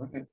Okay.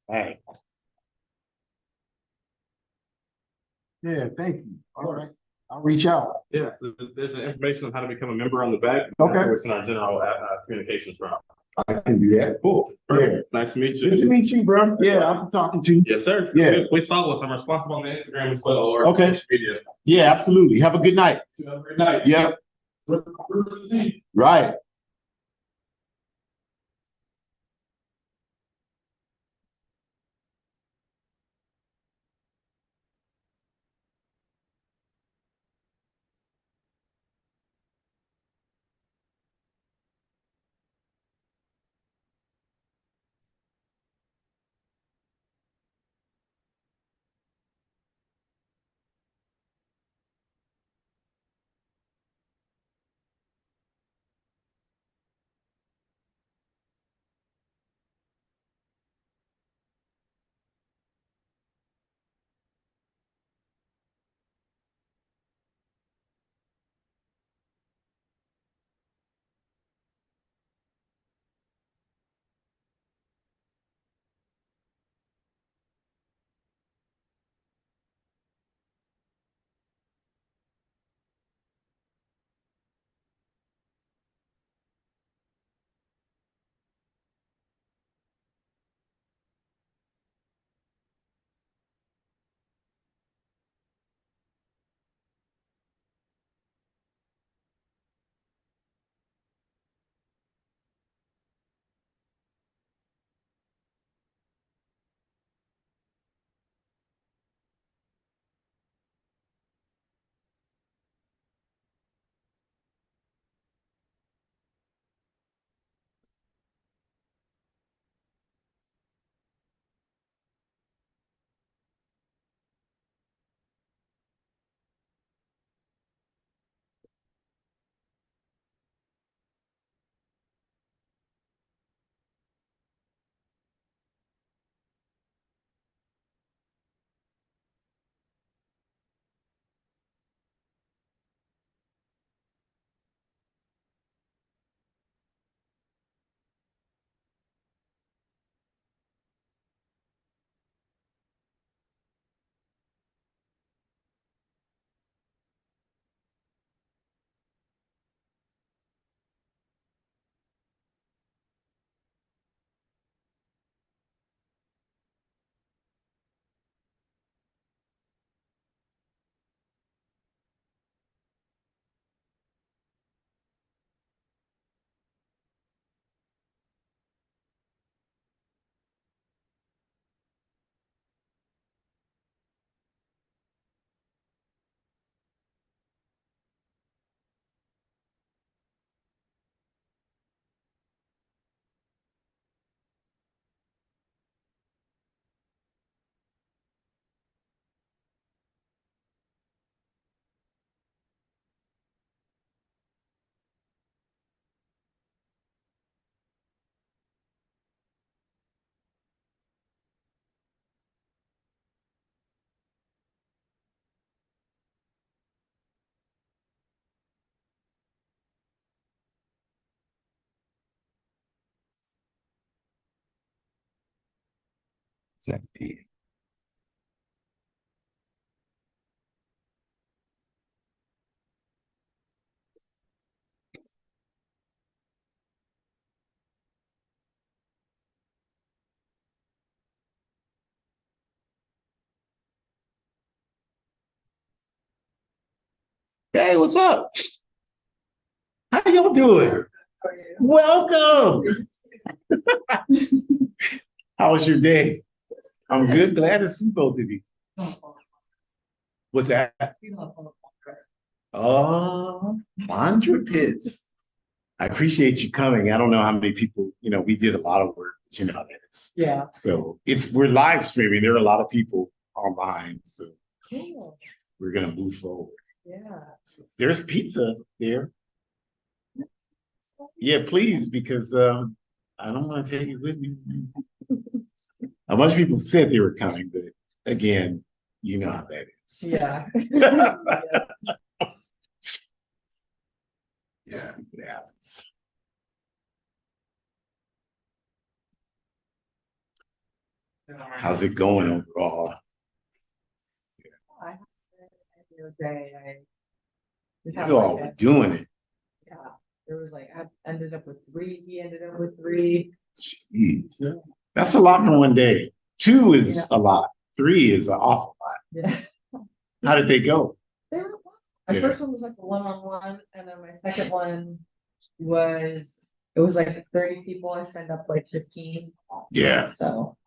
All right. Yeah, thank you. All right. I'll reach out. Yeah, so there's an information on how to become a member on the back. Okay. It's in our general communications route. I can do that. Cool. Perfect. Yeah. Nice to meet you. Good to meet you, bro. Yeah, I'll be talking to you. Yes, sir. Yeah. Good. Please follow us. I'm responsible on the Instagram as well, or Okay. social media. Yeah, absolutely. Have a good night. Have a great night. Yep. Right. Exactly. Hey, what's up? How y'all doing? Welcome. How was your day? I'm good. Glad to see both of you. What's that? Oh, Mandra Pits. I appreciate you coming. I don't know how many people, we did a lot of work, it's, Yeah. so we're live streaming. There are a lot of people online, so Cool. we're gonna move forward. Yeah. So there's pizza there. Yeah, please, because I don't want to take it with me. A bunch of people said they were coming, but again, you know how that is. Yeah. Yeah, it happens. How's it going overall? I had the other day, we had You all like were doing it. yeah, there was like, I ended up with 3, he ended up with 3. Jeez. That's a lot for one day. 2 is a lot. 3 is an awful lot. Yeah. How did they go? They were fun. My first one was like a one-on-one, and then my second one it was like 30 people. I signed up like 15. Yeah. So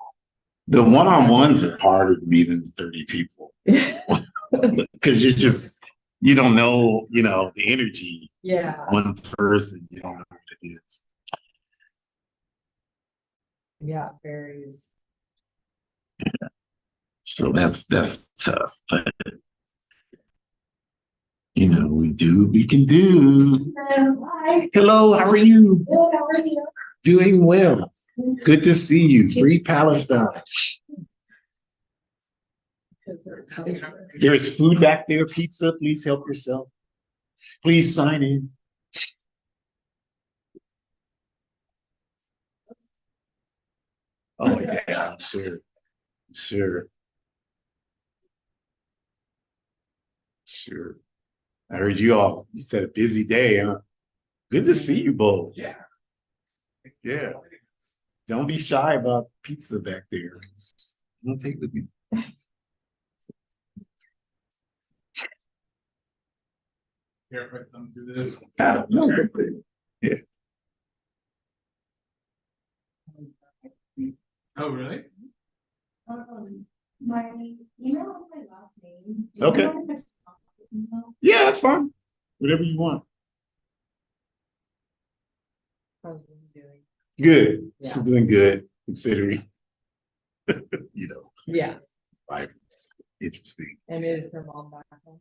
The one-on-ones are harder to me than 30 people. Because you don't know, the energy. yeah. One person, you don't know what it is. Yeah, it varies. So that's tough. But we can do. Hi. Hello, how are you? Good, how are you? Doing well. Good to see you. Free Palestine. There's food back there, pizza. Please help yourself. Please sign in. Oh yeah, I'm sure. Sure. Sure. I heard you said a busy day, huh? Good to see you both. Yeah. Yeah. Don't be shy about pizza back there. Don't take with me. Here, quick, come through this. No, good thing. Yeah. Oh, really? My email is my last name. Okay. Yeah, that's fine. Whatever you want. How's Lynn doing? Good. Yeah. She's doing good, considering, Yeah. life is interesting. And is her mom back home?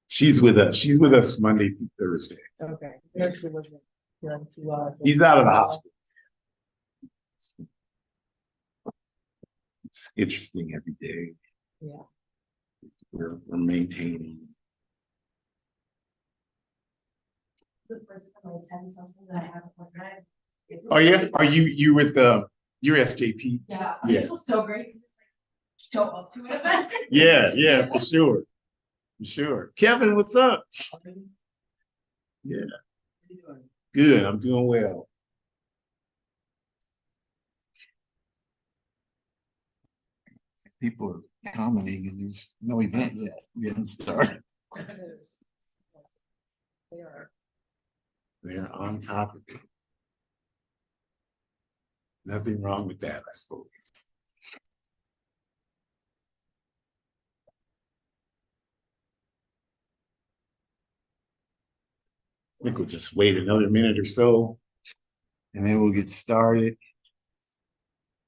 She's with us. She's with us Monday through Thursday. Okay. No, she wasn't feeling too well. He's out of the hospital. It's interesting every day. Yeah. We're maintaining. The first time I send something that I haven't looked at. Oh yeah, are you with your SJP? Yeah, Yeah. it feels so great to just like show up to an event. Yeah, for sure. For sure. Kevin, what's up? Yeah. Good. I'm doing well. People are commenting and there's no event yet. We haven't started. They are. They're on top of it. Nothing wrong with that, I suppose. I think we'll just wait another minute or so and then we'll get started.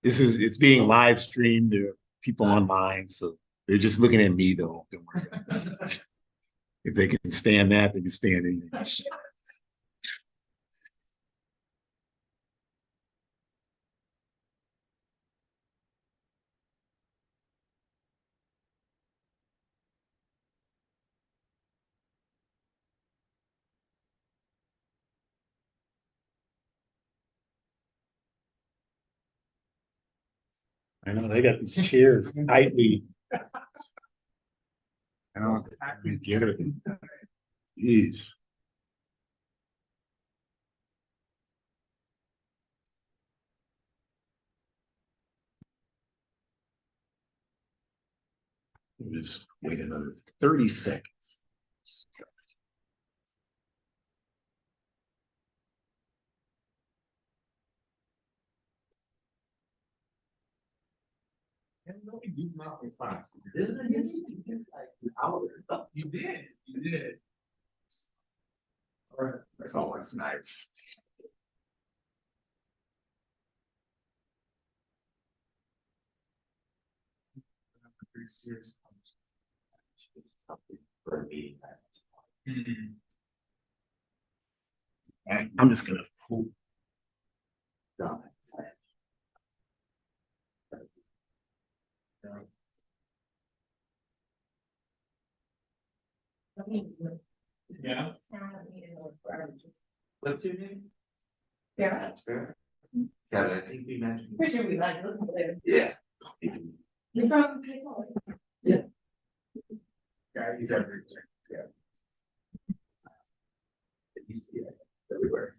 It's being live streamed. There are people online, so they're just looking at me though. Don't worry. If they can stand that, they can stand anything. I know they got these chairs tightly. I don't get it. Jeez. Just wait another 30 seconds. You did, you did. All right, that's always nice. Pretty serious. For a meeting. Mhm. I'm just gonna pull down. Yeah. What's your name? Yeah. Kevin, I think we mentioned. Pretty sure we like it later. Yeah. You're from Kaysville? Yeah. Yeah, he's everywhere. He's everywhere.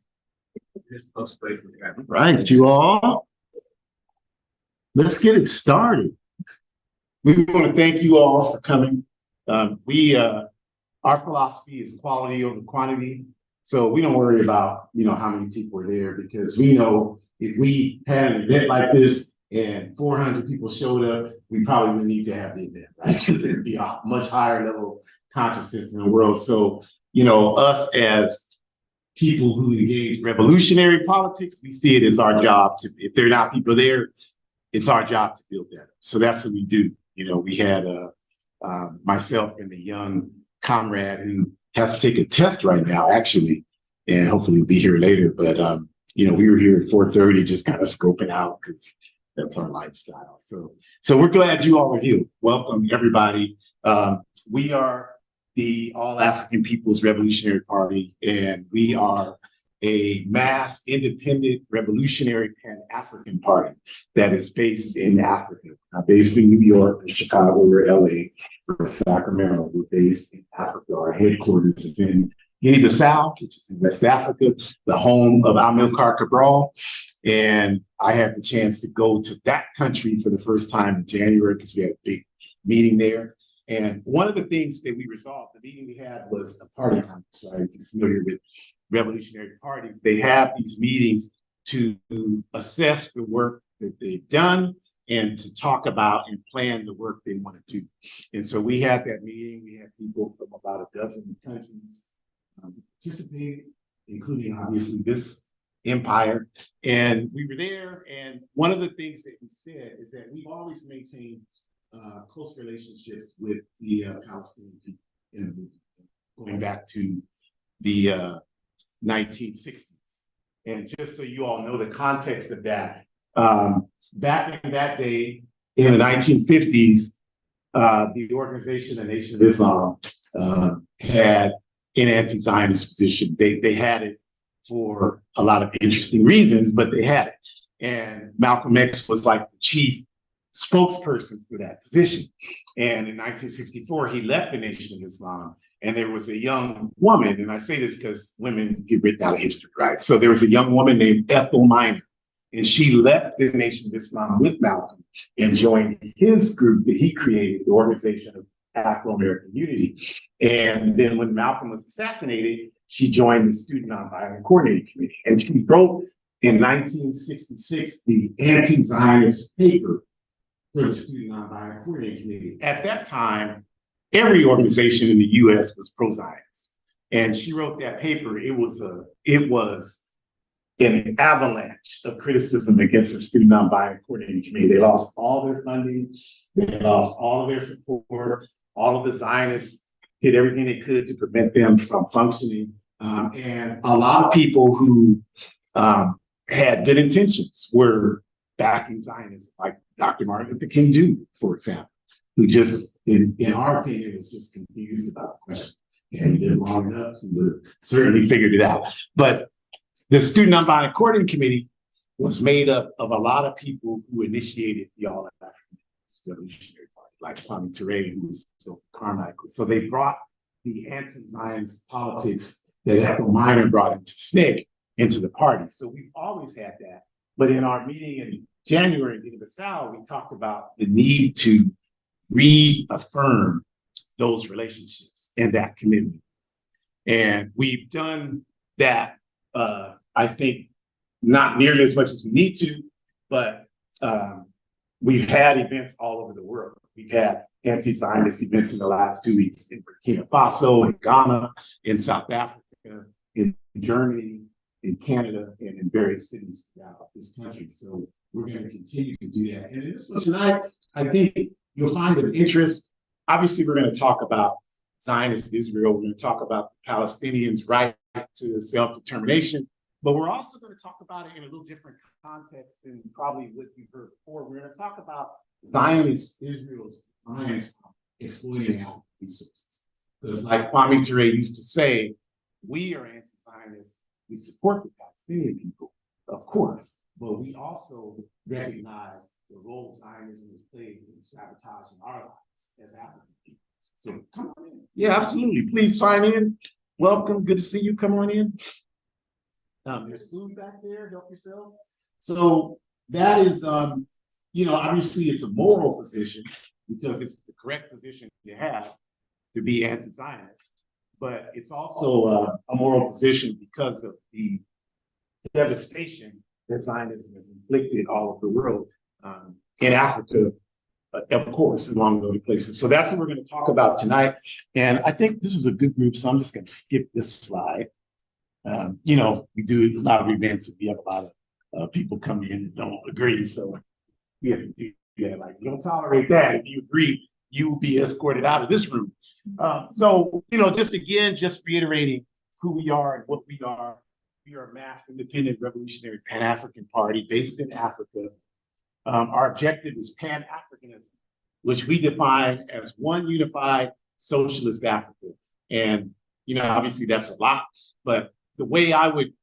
Just most places. Right, you all. Let's get it started. We want to thank you all for coming. Our philosophy is quality over quantity. So we don't worry about, how many people are there, because we know if we had an event like this and 400 people showed up, we probably wouldn't need to have the event, right? Because there'd be a much higher level of consciousness in the world. So, us as people who engage revolutionary politics, we see it as our job to, if there are not people there, it's our job to build that up. So that's what we do. We had myself and the young comrade who has to take a test right now, actually, and hopefully we'll be here later. But, we were here at 4:30, just kind of scoping out because that's our lifestyle. So we're glad you all are here. Welcome, everybody. We are the All African People's Revolutionary Party, and we are a mass independent revolutionary pan-African party that is based in Africa, based in New York, or Chicago, or LA, or Sacramento. We're based in Africa. Our headquarters is in Guinea-Bissau, which is in West Africa, the home of Amilcar Cabral. And I had the chance to go to that country for the first time in January because we had a big meeting there. And one of the things that we resolved, the meeting we had was a party congress, right? If you're familiar with revolutionary parties, they have these meetings to assess the work that they've done and to talk about and plan the work they want to do. And so we had that meeting. We had people from about a dozen countries participating, including obviously this empire. And we were there. And one of the things that we said is that we've always maintained close relationships with the Palestinian people in the movement, going back to the 1960s. And just so you all know the context of that, back in that day, in the 1950s, the organization, the Nation of Islam, had an anti-Zionist position. They had it for a lot of interesting reasons, but they had it. And Malcolm X was like the chief spokesperson for that position. And in 1964, he left the Nation of Islam, and there was a young woman, and I say this because women get written out of history, right? So there was a young woman named Ethel Minor, and she left the Nation of Islam with Malcolm and joined his group that he created, the Organization of Afro-American Unity. And then when Malcolm was assassinated, she joined the Student Nonviolent Coordinating Committee. And she wrote in 1966 the anti-Zionist paper for the Student Nonviolent Coordinating Committee. At that time, every organization in the US was pro-Zionist. And she wrote that paper. It was an avalanche of criticism against the Student Nonviolent Coordinating Committee. They lost all their funding, they lost all of their support, all of the Zionists did everything they could to prevent them from functioning. And a lot of people who had good intentions were backing Zionists, like Dr. Martin Luther King Jr., for example, who just, in our opinion, was just confused about the question. And he lived long enough, he would have certainly figured it out. But the Student Nonviolent Coordinating Committee was made up of a lot of people who initiated the All-African Revolutionary Party, like Kwame Ture, who was so Carmichael. So they brought the anti-Zionist politics that Ethel Minor brought into SNCC into the party. So we've always had that. But in our meeting in January in Guinea-Bissau, we talked about the need to reaffirm those relationships and that commitment. And we've done that, I think, not nearly as much as we need to, but we've had events all over the world. We've had anti-Zionist events in the last 2 weeks in Burkina Faso, in Ghana, in South Africa, in Germany, in Canada, and in various cities throughout this country. So we're going to continue to do that. And in this one tonight, I think you'll find of interest. Obviously, we're going to talk about Zionist Israel. We're going to talk about the Palestinians' right to self-determination. But we're also going to talk about it in a little different context than probably what you've heard before. We're going to talk about Zionist Israel's reliance on exploiting African resources. Because like Kwame Ture used to say, we are anti-Zionist. We support the Palestinian people, of course, but we also recognize the role Zionism has played in sabotaging our lives as African people. So come on in. Yeah, absolutely. Please sign in. Welcome. Good to see you. Come on in. There's food back there. Help yourself. So that is, obviously it's a moral position because it's the correct position to have to be anti-Zionist. But it's also a moral position because of the devastation that Zionism has inflicted all over the world, in Africa, of course, among other places. So that's what we're going to talk about tonight. And I think this is a good group, so I'm just going to skip this slide. We do a lot of events and we have a lot of people come in that don't agree. So we have to do that. Like, we don't tolerate that. If you agree, you will be escorted out of this room. Just reiterating who we are and what we are. We are a mass independent revolutionary Pan-African party based in Africa. Our objective is Pan-Africanism, which we define as one unified socialist Africa. And, obviously that's a lot, but the way I would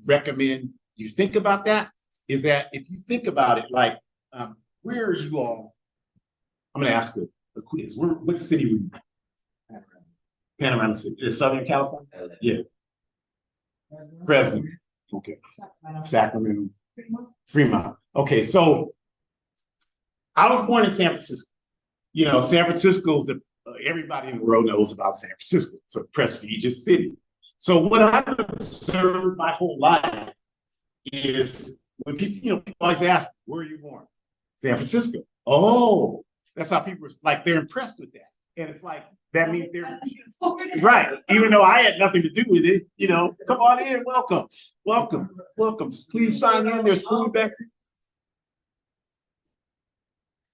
recommend you think about that is that if you think about it, like, where are you all? I'm going to ask a quiz. What city were you in? Panorama City. Southern California? Yeah. Fresno. Okay. Sacramento. Fremont. Okay, so I was born in San Francisco. San Francisco's everybody in the world knows about San Francisco. It's a prestigious city. So what I've observed my whole life is when people always ask, where are you born? San Francisco. Oh, that's how people are, like, they're impressed with that. And it's like, that means they're right. Even though I had nothing to do with it, come on in, welcome. Please sign in, there's food back there.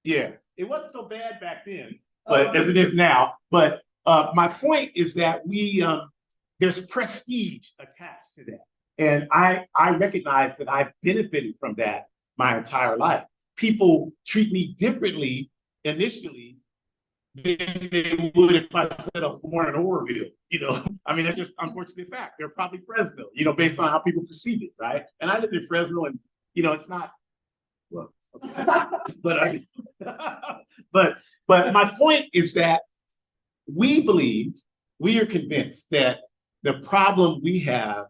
Yeah, it wasn't so bad back then, but as it is now. But my point is that there's prestige attached to that. And I recognize that I've benefited from that my entire life. People treat me differently initially than they would if I said I was born in Oroville. That's just unfortunately a fact. They're probably Fresno, based on how people perceive it, right? And I lived in Fresno, and it's not, well, okay. but my point is that we are convinced that the problem we have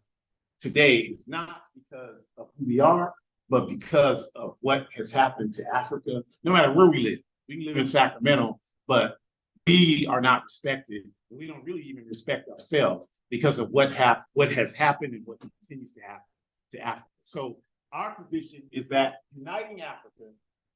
today is not because of who we are, but because of what has happened to Africa. No matter where we live, we can live in Sacramento, but we are not respected. We don't really even respect ourselves because of what has happened and what continues to happen to Africa. So our position is that uniting Africa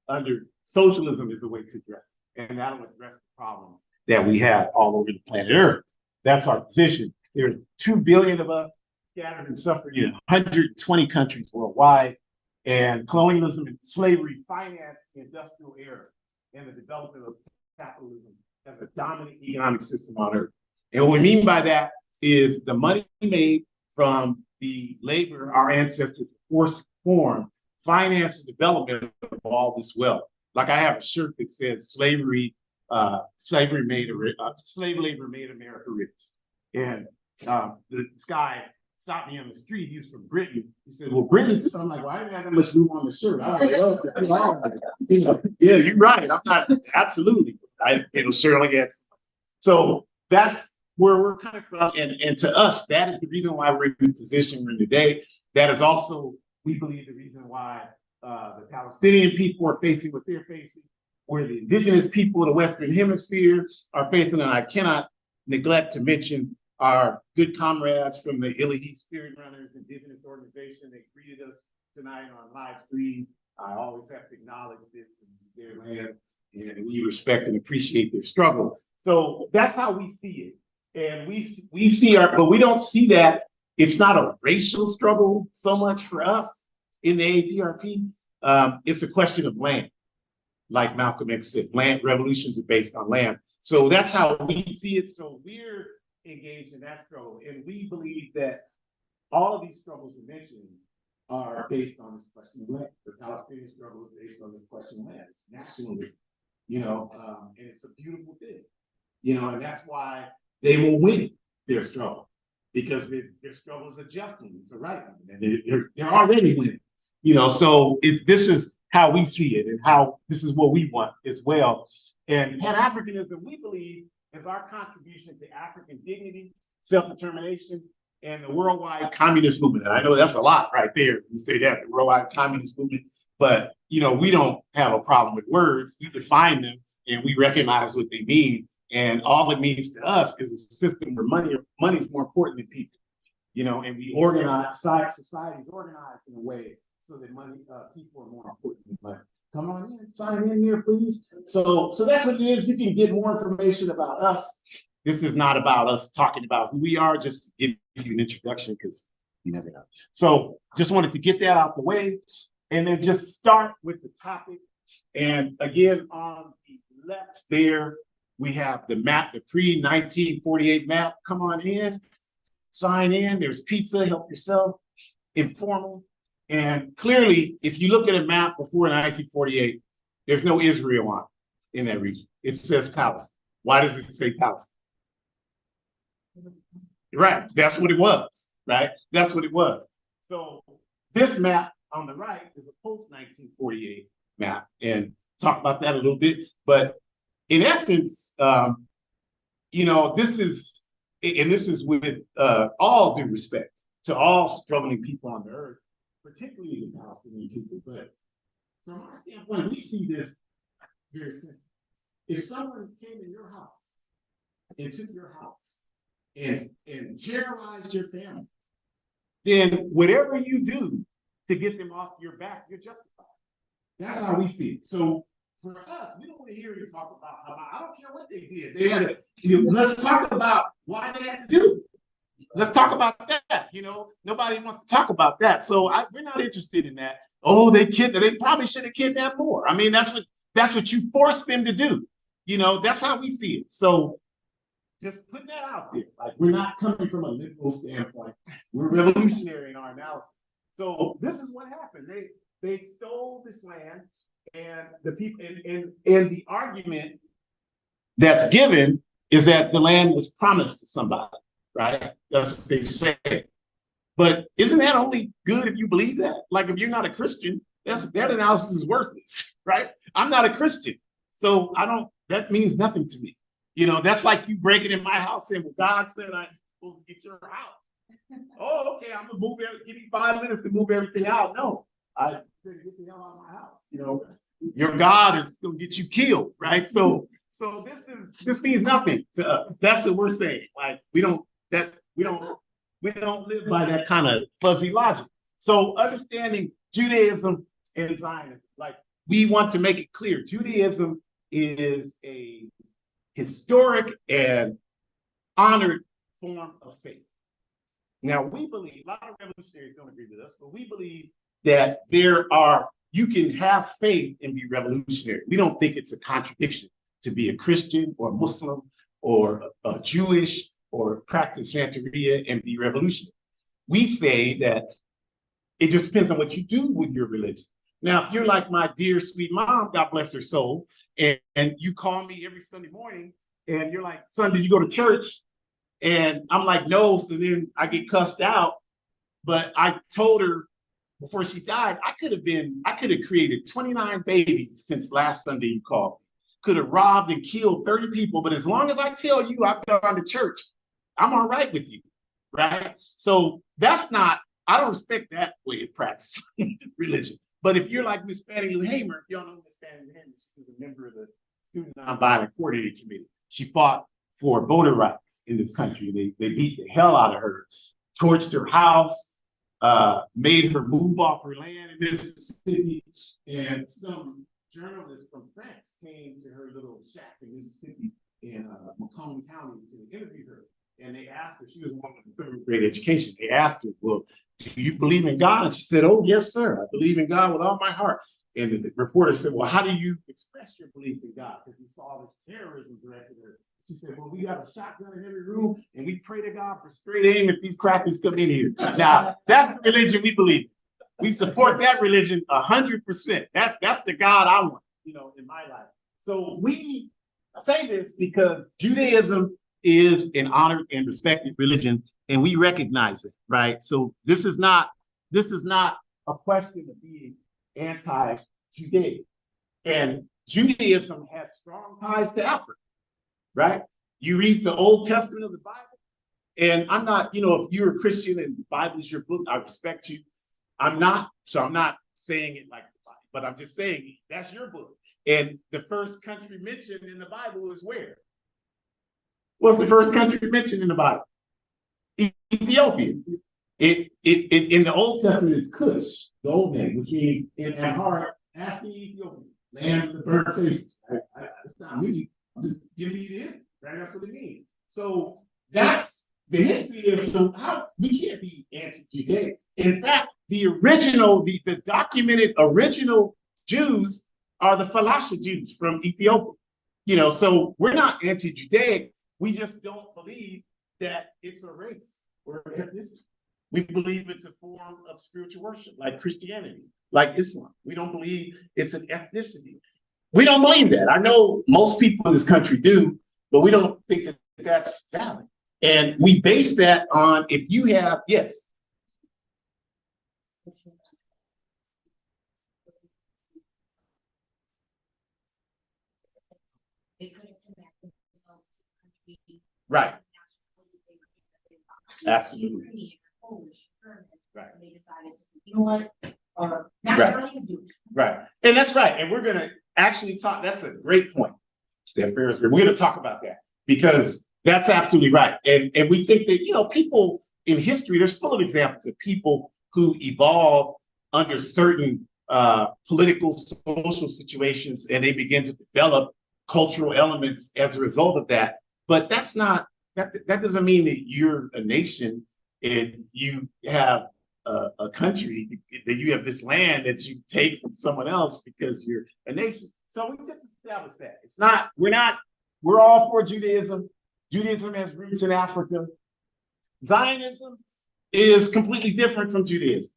under socialism is the way to address it, and that'll address the problems that we have all over the planet Earth. That's our position. There's 2 billion of us scattered and suffering in 120 countries worldwide, and colonialism and slavery financed the industrial era and the development of capitalism as a dominant economic system on Earth. And what we mean by that is the money made from the labor our ancestors forced to perform finance the development of all this wealth. Like, I have a shirt that says slave labor made America rich. And this guy stopped me on the street. He was from Britain. He said, well, Britain. I'm like, well, I didn't have that much room on the shirt. I was like, well, yeah, you're right. I'm not, absolutely. Surely get. So that's where we're coming from. And to us, that is the reason why we're in the position we're in today. That is also, we believe, the reason why the Palestinian people are facing what they're facing, where the indigenous people of the Western Hemisphere are facing, and I cannot neglect to mention our good comrades from the Illinois Spirit Runners Indigenous Organization. They greeted us tonight on live stream. I always have to acknowledge this is their land, and we respect and appreciate their struggle. So that's how we see it. And we see but we don't see that. It's not a racial struggle so much for us in the APRP. It's a question of land. Like Malcolm X said, land revolutions are based on land. So that's how we see it. So we're engaged in that struggle. And we believe that all of these struggles you mentioned are based on this question of land. The Palestinian struggle is based on this question of land. It's nationalism, and it's a beautiful thing, and that's why they will win their struggle, because their struggle is a just one. It's a right one, and they're already winning, so this is how we see it and how this is what we want as well. And Pan-Africanism, we believe, is our contribution to African dignity, self-determination, and the worldwide communist movement. And I know that's a lot right there. You say that, the worldwide communist movement, but we don't have a problem with words. We define them and we recognize what they mean. And all it means to us is a system where money is more important than people, and we organize, societies organized in a way so that people are more important than money. Come on in, sign in there, please. So that's what it is. You can get more information about us. This is not about us talking about who we are, just to give you an introduction, because you never know. So just wanted to get that out the way, and then just start with the topic. And again, on the left there, we have the map, the pre-1948 map. Come on in, sign in. There's pizza, help yourself, informal. And clearly, if you look at a map before 1948, there's no Israel on it in that region. It says Palestine. Why does it say Palestine? Right, that's what it was, right? That's what it was. So this map on the right is a post-1948 map, and talk about that a little bit. But in essence, this is with all due respect to all struggling people on the earth, particularly the Palestinian people. But from our standpoint, we see this very simple. If someone came in your house and took your house and terrorized your family, then whatever you do to get them off your back, you're justified. That's how we see it. So for us, we don't want to hear you talk about I don't care what they did. They had let's talk about why they had to do it. Let's talk about that. Nobody wants to talk about that. So we're not interested in that. Oh, they probably should have kidnapped more. I mean, that's what you forced them to do. That's how we see it. So just putting that out there. Like, we're not coming from a liberal standpoint. We're revolutionary in our analysis. So this is what happened. They stole this land, and the people and the argument that's given is that the land was promised to somebody. Right? That's what they say. But isn't that only good if you believe that? Like, if you're not a Christian, that analysis is worthless, right? I'm not a Christian. So that means nothing to me. That's like you breaking in my house saying, well, God said I'm supposed to get your house. Oh, okay, I'm gonna move give me 5 minutes to move everything out. No, I better get the hell out of my house. Your God is gonna get you killed, right? So this means nothing to us. That's what we're saying. Like, we don't live by that kind of fuzzy logic. So understanding Judaism and Zionism, like, we want to make it clear, Judaism is a historic and honored form of faith. Now, we believe, a lot of revolutionaries don't agree with us, but we believe that you can have faith and be revolutionary. We don't think it's a contradiction to be a Christian or a Muslim or a Jewish or practice Santeria and be revolutionary. We say that it just depends on what you do with your religion. Now, if you're like my dear sweet mom, God bless her soul, and you call me every Sunday morning and you're like, son, did you go to church? And I'm like, no. So then I get cussed out. But I told her before she died, I could have created 29 babies since last Sunday you called me. Could have robbed and killed 30 people, but as long as I tell you I've gone to church, I'm all right with you, right? So that's not, I don't respect that way of practicing religion. But if you're like Miss Fannie Lou Hamer, if y'all know Miss Fannie Lou Hamer, she was a member of the Student Nonviolent Coordinating Committee. She fought for voter rights in this country. They beat the hell out of her, torched her house, made her move off her land in Mississippi, and some journalists from France came to her little shack in Mississippi in Macomb County to interview her. And they asked her, she was a woman with third grade education. They asked her, well, do you believe in God? And she said, oh, yes, sir. I believe in God with all my heart. And the reporter said, well, how do you express your belief in God? Because he saw this terrorism directed at her. She said, well, we got a shotgun in every room and we pray to God for straight aim if these crackers come in here. Now, that's the religion we believe in. We support that religion 100%. That's the God I want, in my life. So we say this because Judaism is an honored and respected religion, and we recognize it, right? So this is not a question of being anti-Judaic. And Judaism has strong ties to Africa, right? You read the Old Testament of the Bible, and I'm not, if you're a Christian and the Bible is your book, I respect you. I'm not saying it like the Bible, but I'm just saying that's your book. And the first country mentioned in the Bible is where? What's the first country mentioned in the Bible? Ethiopia. In the Old Testament, it's Cush, the old name, which means in Amharic, asking Ethiopia, land of the burnt faces. It's not me. I'm just giving you this, right? That's what it means. So that's the history of, so how we can't be anti-Judaic. In fact, the documented original Jews are the Falasha Jews from Ethiopia. So we're not anti-Judaic. We just don't believe that it's a race or ethnicity. We believe it's a form of spiritual worship, like Christianity, like Islam. We don't believe it's an ethnicity. We don't believe that. I know most people in this country do, but we don't think that that's valid. And we base that on if you have, yes. They couldn't connect themselves to the country. Right. Absolutely. Right. And they decided to, you know what? That's right. what you do. Right. And that's right. And we're going to actually talk. That's a great point. We're going to talk about that because that's absolutely right. And we think that, people in history, there's full of examples of people who evolve under certain political, social situations, and they begin to develop cultural elements as a result of that. But that's not, that doesn't mean that you're a nation and you have a country, that you have this land that you take from someone else because you're a nation. So we just established that. We're all for Judaism. Judaism has roots in Africa. Zionism is completely different from Judaism.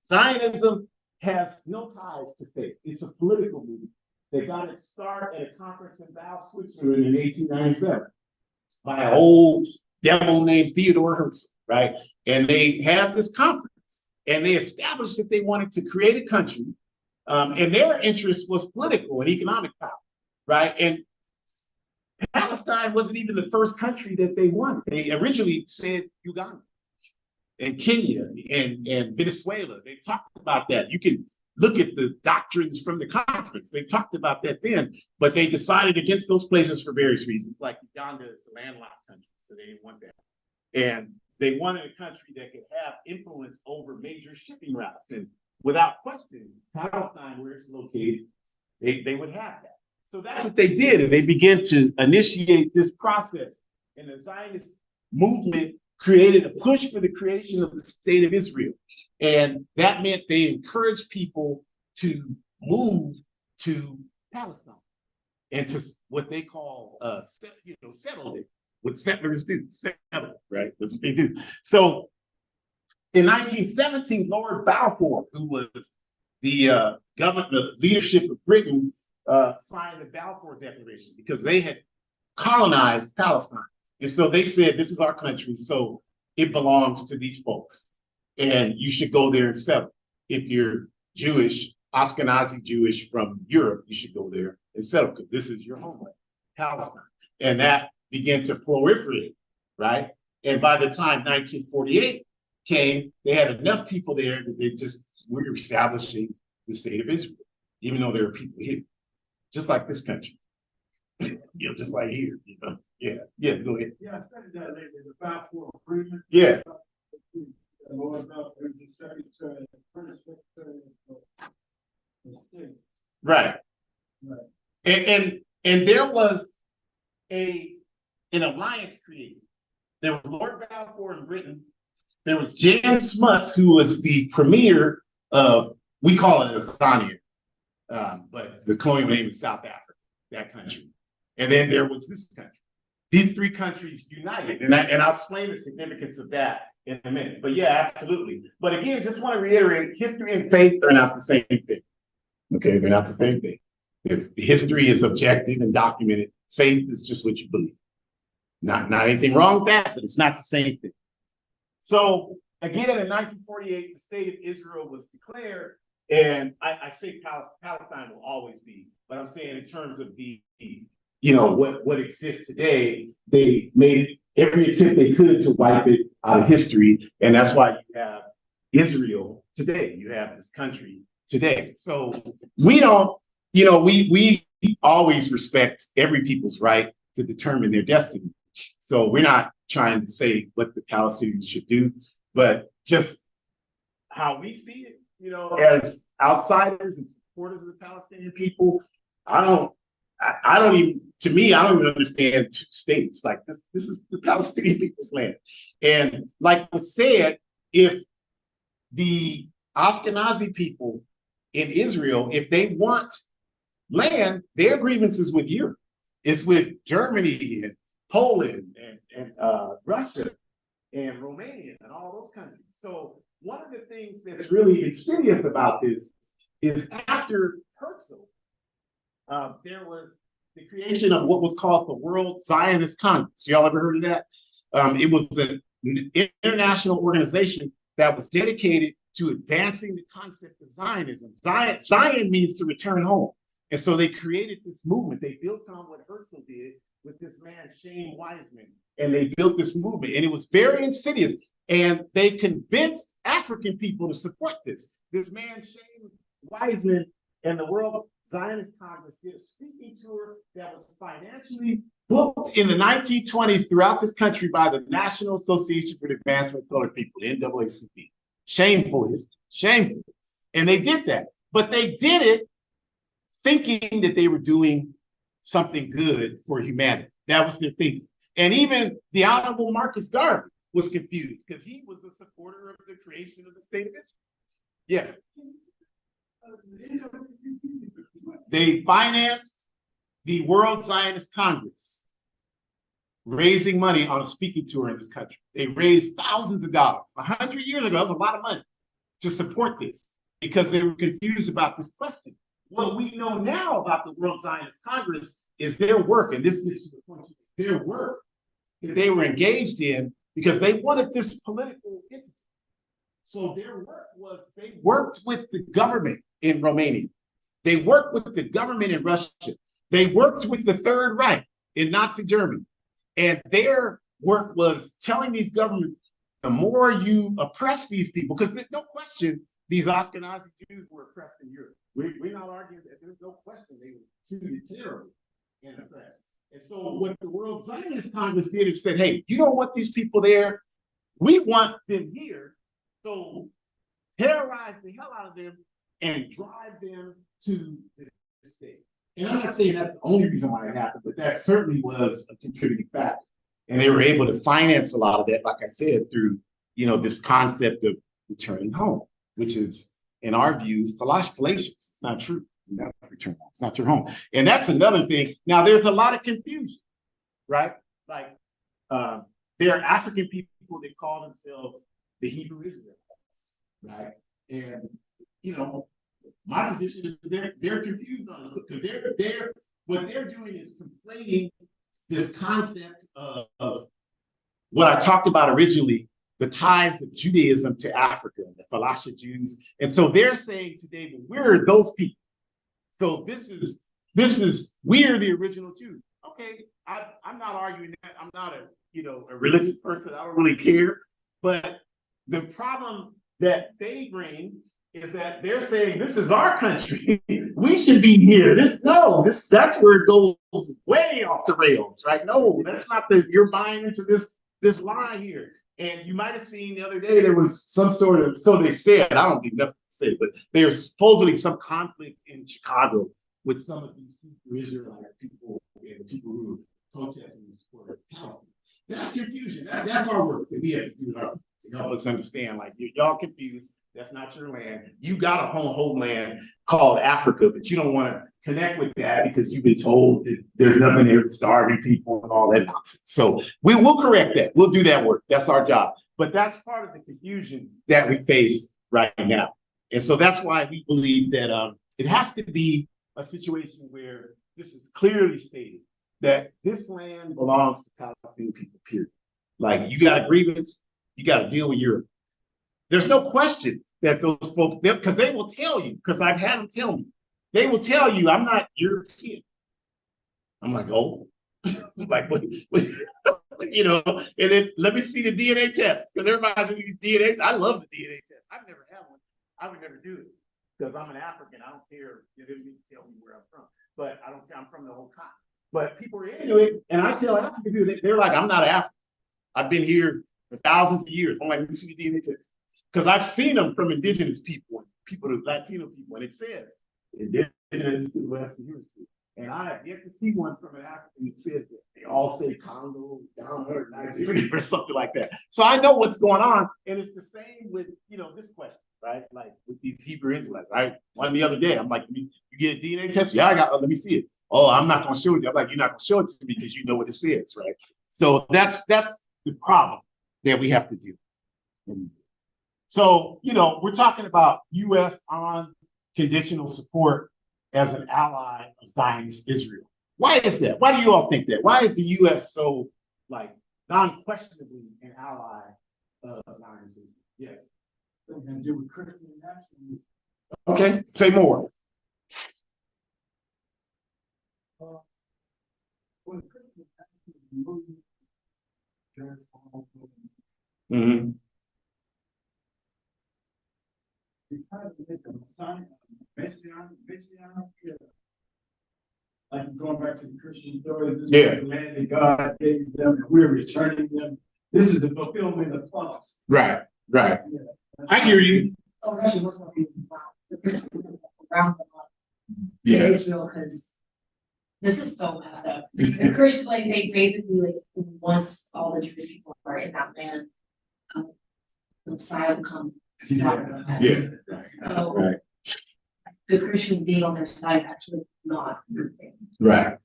Zionism has no ties to faith. It's a political movement. They got its start at a conference in Basel, Switzerland in 1897 by an old devil named Theodore Herzl, right? And they had this conference and they established that they wanted to create a country, and their interest was political and economic power, right? And Palestine wasn't even the first country that they wanted. They originally said Uganda and Kenya and Venezuela. They talked about that. You can look at the doctrines from the conference. They talked about that then, but they decided against those places for various reasons. Like Uganda is a landlocked country, so they didn't want that. And they wanted a country that could have influence over major shipping routes. And without question, Palestine, where it's located, they would have that. So that's what they did, and they began to initiate this process. And the Zionist movement created a push for the creation of the state of Israel. And that meant they encouraged people to move to Palestine and to what they call settle it. What settlers do, settle, right? That's what they do. So in 1917, Lord Balfour, who was the leadership of Britain, signed the Balfour Declaration because they had colonized Palestine. And so they said, this is our country, so it belongs to these folks. and you should go there and settle. If you're Jewish, Ashkenazi Jewish from Europe, you should go there and settle because this is your homeland, Palestine. And that began to proliferate, right? And by the time 1948 came, they had enough people there that they just were establishing the state of Israel, even though there are people here, just like this country, just like here, Yeah, go ahead. Yeah, I studied that later, the Balfour Agreement. Yeah. Lord Balfour is the secretary, first secretary of the state. Right. Right. And there was an alliance created. There was Lord Balfour in Britain. There was Jan Smuts, who was the premier of, we call it a Zionism, but the colonial name is South Africa, that country. And then there was this country. These three countries united, and I'll explain the significance of that in a minute. But yeah, absolutely. But again, just want to reiterate, history and faith are not the same thing. Okay, they're not the same thing. If history is objective and documented, faith is just what you believe. Not anything wrong with that, but it's not the same thing. So again, in 1948, the state of Israel was declared, and I say Palestine will always be, but I'm saying in terms of the what exists today, they made every attempt they could to wipe it out of history, and that's why you have Israel today. You have this country today. So we don't, we always respect every people's right to determine their destiny. So we're not trying to say what the Palestinians should do, but just how we see it, as outsiders and supporters of the Palestinian people. I don't even understand two states. Like this is the Palestinian people's land. And like was said, if the Ashkenazi people in Israel, if they want land, their grievances with Europe. It's with Germany and Poland and Russia and Romania and all those countries. So one of the things that's really insidious about this is after Herzl, there was the creation of what was called the World Zionist Congress. Y'all ever heard of that? It was an international organization that was dedicated to advancing the concept of Zionism. Zion means to return home. And so they created this movement. They built on what Herzl did with this man, Shane Wiseman, and they built this movement. And it was very insidious. And they convinced African people to support this. This man, Shane Wiseman, and the World Zionist Congress did a speaking tour that was financially booked in the 1920s throughout this country by the National Association for the Advancement of Colored People, the NAACP. Shameful history, shameful. And they did that. But they did it thinking that they were doing something good for humanity. That was their thinking. And even the Honorable Marcus Garvey was confused because he was a supporter of the creation of the state of Israel. Yes. They financed the World Zionist Congress, raising money on a speaking tour in this country. They raised thousands of dollars. 100 years ago, that was a lot of money to support this because they were confused about this question. What we know now about the World Zionist Congress is their work, and this gets to the point of their work that they were engaged in because they wanted this political entity. So their work was they worked with the government in Romania. They worked with the government in Russia. They worked with the Third Reich in Nazi Germany. And their work was telling these governments, the more you oppress these people, because there's no question these Ashkenazi Jews were oppressed in Europe. We're not arguing that there's no question they were treated terribly and oppressed. And so what the World Zionist Congress did is said, hey, you don't want these people there. We want them here. So terrorize the hell out of them and drive them to the state. And I'm not saying that's the only reason why it happened, but that certainly was a contributing factor. And they were able to finance a lot of that, like I said, through this concept of returning home, which is, in our view, fallacious. It's not true. You never return home. It's not your home. And that's another thing. Now, there's a lot of confusion, right? Like there are African people that call themselves the Hebrew Israelites, right? And my position is they're confused on this because what they're doing is conflating this concept of what I talked about originally the ties of Judaism to Africa, the Falasha Jews. And so they're saying today, well, we're those people. So this is we're the original Jews. Okay, I'm not arguing that. I'm not a religious person. I don't really care. But the problem that they bring is that they're saying this is our country. We should be here. That's where it goes way off the rails, right? No, that's not you're buying into this lie here. And you might have seen the other day there was some sort of, so they said, I don't think nothing to say, but there's supposedly some conflict in Chicago with some of these Israelite people and people who are protesting in support of Palestine. That's confusion. That's our work that we have to do to help us understand. Like, y'all confused. That's not your land. You got a homeland called Africa, but you don't want to connect with that because you've been told that there's nothing there starving people and all that nonsense. So we will correct that. We'll do that work. That's our job. But that's part of the confusion that we face right now. And so that's why we believe that it has to be a situation where this is clearly stated that this land belongs to Palestinian people, period. Like, you got a grievance, you got to deal with Europe. There's no question that those folks, because they will tell you, because I've had them tell me, they will tell you, I'm not European. I'm like, oh, like, what, and then let me see the DNA test, because everybody's doing these DNA. I love the DNA test. I've never had one. I would never do it because I'm an African. I don't care. They didn't need to tell me where I'm from, but I don't care. I'm from the whole continent. But people are into it, and I tell African people, they're like, I'm not African. I've been here for thousands of years. I'm like, let me see the DNA test. Because I've seen them from indigenous people, Latino people, and it says indigenous to the Western Hemisphere. And I have yet to see one from an African that says that. They all say Congo, Ghana, Nigeria, or something like that. So I know what's going on, and it's the same with this question, right? Like with these Hebrew Israelites, right? One the other day, I'm like, you get a DNA test? Yeah, I got. Let me see it. Oh, I'm not going to show it. I'm like, you're not going to show it to me because you know what it says, right? So that's the problem that we have to do. So, we're talking about U.S. unconditional support as an ally of Zionist Israel. Why is that? Why do you all think that? Why is the U.S. so, non-questionably an ally of Zionist Israel? Yes. Something to do with Christian nationalism. Okay, say more. When Christian nationalism moved, Mm-hmm. they tried to make a messianic, like going back to the Christian story, this is the land that God gave them, and we're returning them. This is the fulfillment of promise. Right. Yeah. I hear you. Oh, actually, we're talking about the Christian people around the world. Yeah. Israel, because this is so messed up. The Christian, they basically, once all the Jewish people are in that land, the Messiah will come stop them. Yeah. So Right. the Christians being on their side is actually not a good thing. Right.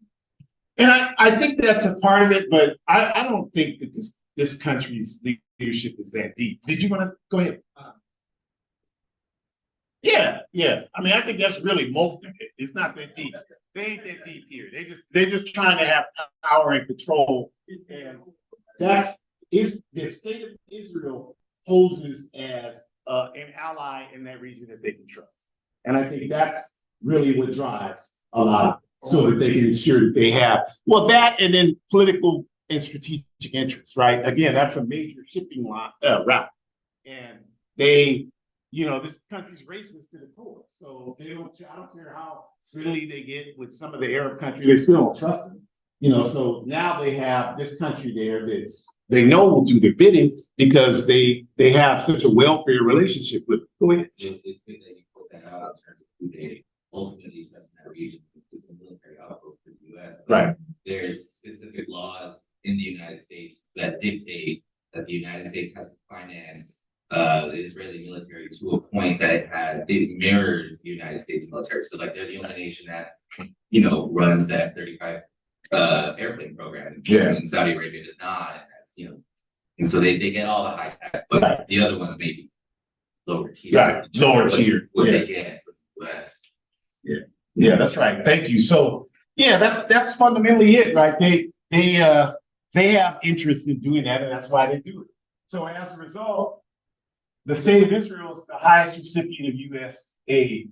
And I think that's a part of it, but I don't think that this country's leadership is that deep. Did you want to go ahead? Yeah. I mean, I think that's really most of it. It's not that deep. They ain't that deep here. They're just trying to have power and control. And the state of Israel poses as an ally in that region that they can trust. And I think that's really what drives a lot of it, so that they can ensure that they have, that and then political and strategic interests, right? Again, that's a major shipping route. And they, this country's racist to the core. So I don't care how friendly they get with some of the Arab countries, they still don't trust them. So now they have this country there that they know will do their bidding because they have such a welfare relationship with. Go ahead. It's good that you put that out in terms of who they ultimately invest in that region with the military outpost for the U.S. Right. There's specific laws in the United States that dictate that the United States has to finance the Israeli military to a point that it mirrors the United States military. So they're the only nation that runs the F-35 airplane program. Yeah. And Saudi Arabia does not, and that's and so they get all the high tech, but the other ones maybe lower tier. Right, lower tier. What they get from the US. Yeah, that's right. Thank you. So that's fundamentally it, right? They have interest in doing that, and that's why they do it. So as a result, the state of Israel is the highest recipient of U.S. aid,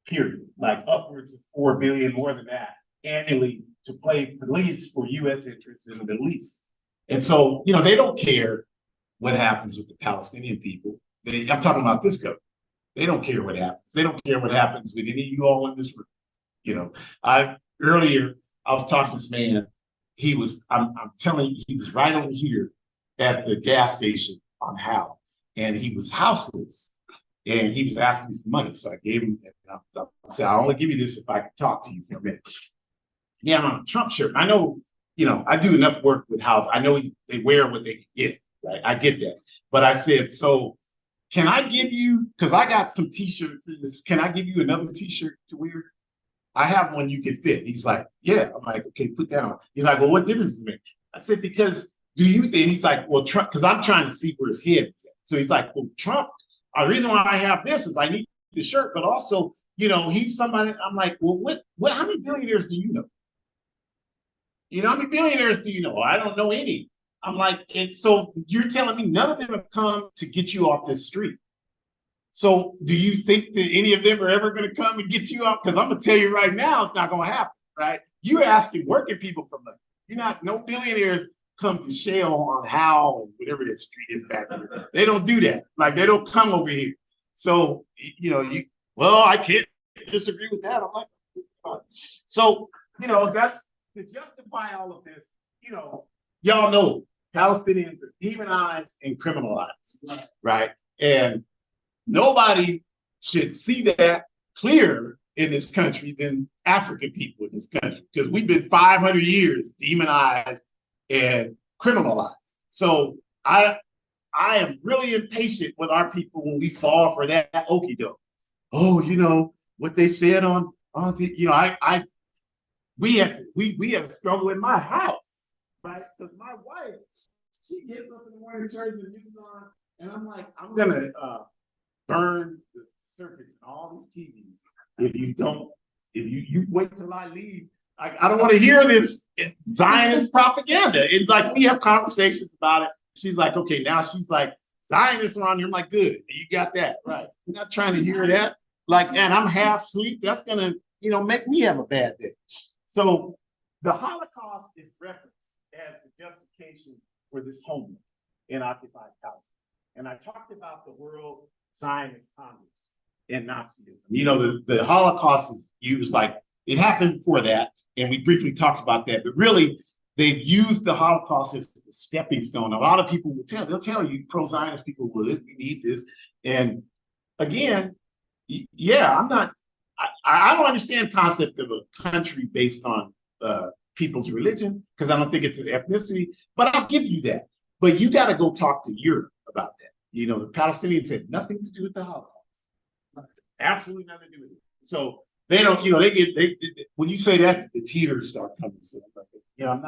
period, like upwards of 4 billion, more than that, annually to play police for U.S. interests in the Middle East. And so, they don't care what happens with the Palestinian people. I'm talking about this government. They don't care what happens. They don't care what happens with any of you all in this room. Earlier I was talking to this man. I'm telling you, he was right over here at the gas station on Howe, and he was houseless, and he was asking me for money. So I gave him. I said, "I'll only give you this if I can talk to you for a minute." Yeah, I'm on a Trump shirt. I know, I do enough work with House. I know they wear what they can get. Right, I get that. But I said, so can I give you? Because I got some T-shirts. Can I give you another T-shirt to wear? I have one you can fit. He's like, yeah. I'm like, okay, put that on. He's like, well, what difference does it make? I said, because do you think? He's like, well, Trump, because I'm trying to see where his head is at. So he's like, well, Trump, the reason why I have this is I need the shirt, but also, he's somebody. I'm like, well, how many billionaires do you know? How many billionaires do you know? I don't know any. I'm like, and so you're telling me none of them have come to get you off this street. So do you think that any of them are ever going to come and get you off? Because I'm going to tell you right now, it's not going to happen, right? You're asking working people for money. No billionaires come to Shell on Howe and whatever that street is back there. They don't do that. Like, they don't come over here. So, I can't disagree with that. I'm like, so, that's to justify all of this, y'all know Palestinians are demonized and criminalized, right? And nobody should see that clearer in this country than African people in this country, because we've been 500 years demonized and criminalized. So I am really impatient with our people when we fall for that okie doke. Oh, what they said on the, we have to struggle in my house. Right? Because my wife, she gets up in the morning, turns the news on, and I'm like, I'm gonna burn the circuits and all these TVs if you wait till I leave. I don't want to hear this Zionist propaganda. It's like we have conversations about it. She's like, okay, now she's like, Zionists are on here. I'm like, good, you got that right. I'm not trying to hear that. Like, and I'm half asleep. That's gonna, make me have a bad day. So the Holocaust is referenced as the justification for this homeland in occupied Palestine. And I talked about the World Zionist Congress and Nazism. The Holocaust is used like it happened before that, and we briefly talked about that, but really they've used the Holocaust as the stepping stone. A lot of people they'll tell you, pro-Zionist people would, we need this. And again, yeah, I don't understand the concept of a country based on people's religion, because I don't think it's an ethnicity, but I'll give you that. But you got to go talk to Europe about that. The Palestinians had nothing to do with the Holocaust. Absolutely nothing to do with it. So they don't, they when you say that, the tears start coming. So I'm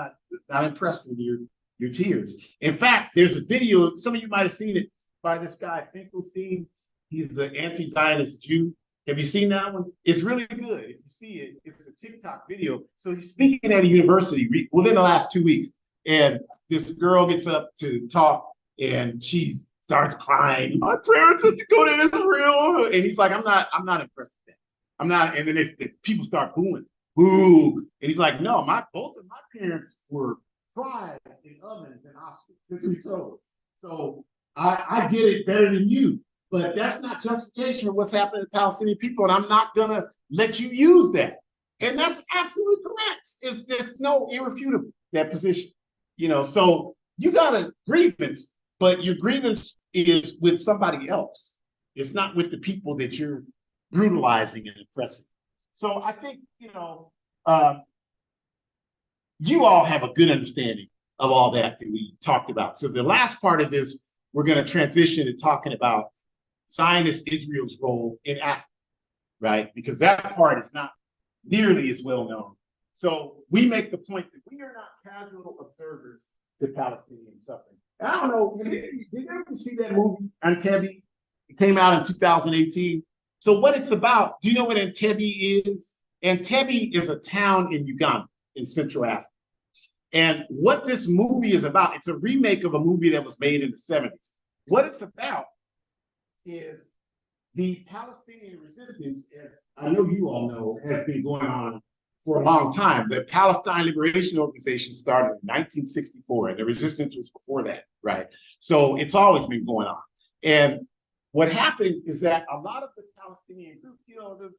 not impressed with your tears. In fact, there's a video, some of you might have seen it, by this guy, Finkelstein. He's an anti-Zionist Jew. Have you seen that one? It's really good. If you see it, it's a TikTok video. So he's speaking at a university within the last 2 weeks. And this girl gets up to talk, and she starts crying. My parents have to go to Israel. And he's like, I'm not impressed with that. I'm not. And then people start booing. Boo. And he's like, no, both of my parents were fried in ovens in Auschwitz. That's what he told. So I get it better than you. But that's not justification for what's happening to Palestinian people, and I'm not gonna let you use that. And that's absolutely correct. It's no irrefutable, that position. So you got a grievance, but your grievance is with somebody else. It's not with the people that you're brutalizing and oppressing. So I think, you all have a good understanding of all that we talked about. So the last part of this, we're going to transition to talking about Zionist Israel's role in Africa, right? Because that part is not nearly as well known. So we make the point that we are not casual observers to Palestinian suffering. I don't know, did you ever see that movie, Entebbe? It came out in 2018. So what it's about, do you know what Entebbe is? Entebbe is a town in Uganda, in Central Africa. And what this movie is about, it's a remake of a movie that was made in the 70s. What it's about is the Palestinian resistance, as I know you all know, has been going on for a long time. The Palestine Liberation Organization started in 1964, and the resistance was before that, right? So it's always been going on. And what happened is that a lot of the Palestinian groups, you know, the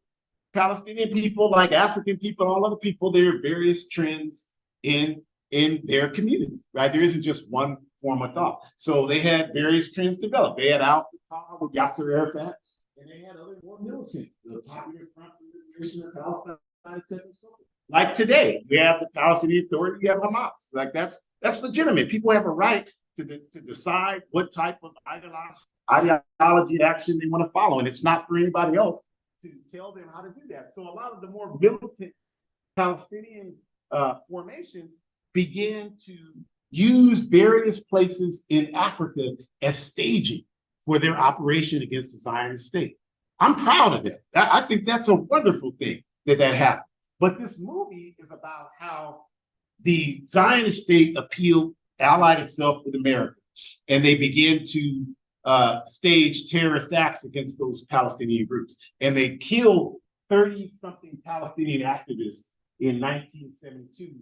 Palestinian people, like African people, all other people, there are various trends in their community, right? There isn't just one form of thought. So they had various trends develop. They had Al-Qaeda with Yasser Arafat, and they had other more militant, the Popular Front for the Liberation of Palestine, etc. Like today, you have the Palestinian Authority, you have Hamas. Like that's legitimate. People have a right to decide what type of ideology action they want to follow, and it's not for anybody else to tell them how to do that. So a lot of the more militant Palestinian formations began to use various places in Africa as staging for their operation against the Zionist state. I'm proud of that. I think that's a wonderful thing that happened. But this movie is about how the Zionist state allied itself with America, and they began to stage terrorist acts against those Palestinian groups. And they killed 30-something Palestinian activists in 1972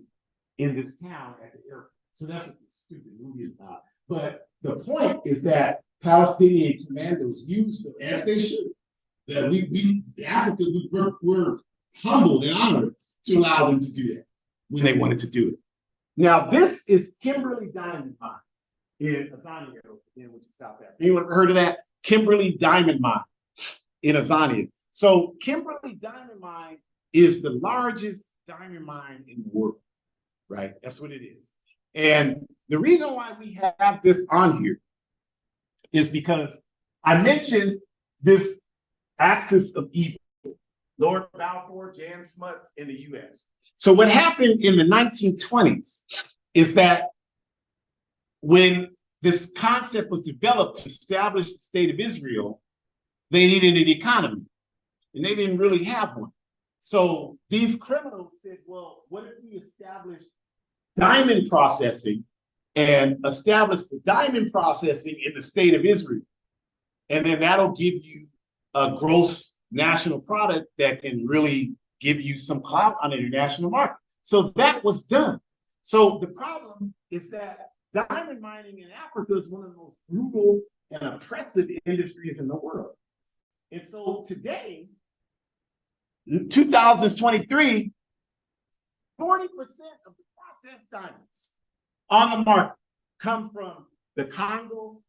in this town at the airport. So that's what this stupid movie is about. But the point is that Palestinian commandos used them, as they should. That Africa, we're humbled and honored to allow them to do that when they wanted to do it. Now, this is Kimberley Diamond Mine in Azania, which is South Africa. Anyone ever heard of that? Kimberley Diamond Mine in Azania. So Kimberley Diamond Mine is the largest diamond mine in the world, right? That's what it is. And the reason why we have this on here is because I mentioned this axis of evil, Lord Balfour, Jan Smuts, in the US. So what happened in the 1920s is that when this concept was developed to establish the state of Israel, they needed an economy, and they didn't really have one. So these criminals said, well, what if we establish diamond processing and establish the diamond processing in the state of Israel? And then that'll give you a gross national product that can really give you some clout on the international market. So that was done. So the problem is that diamond mining in Africa is one of the most brutal and oppressive industries in the world. And so today, in 2023, 40% of the processed diamonds on the market come from the Congo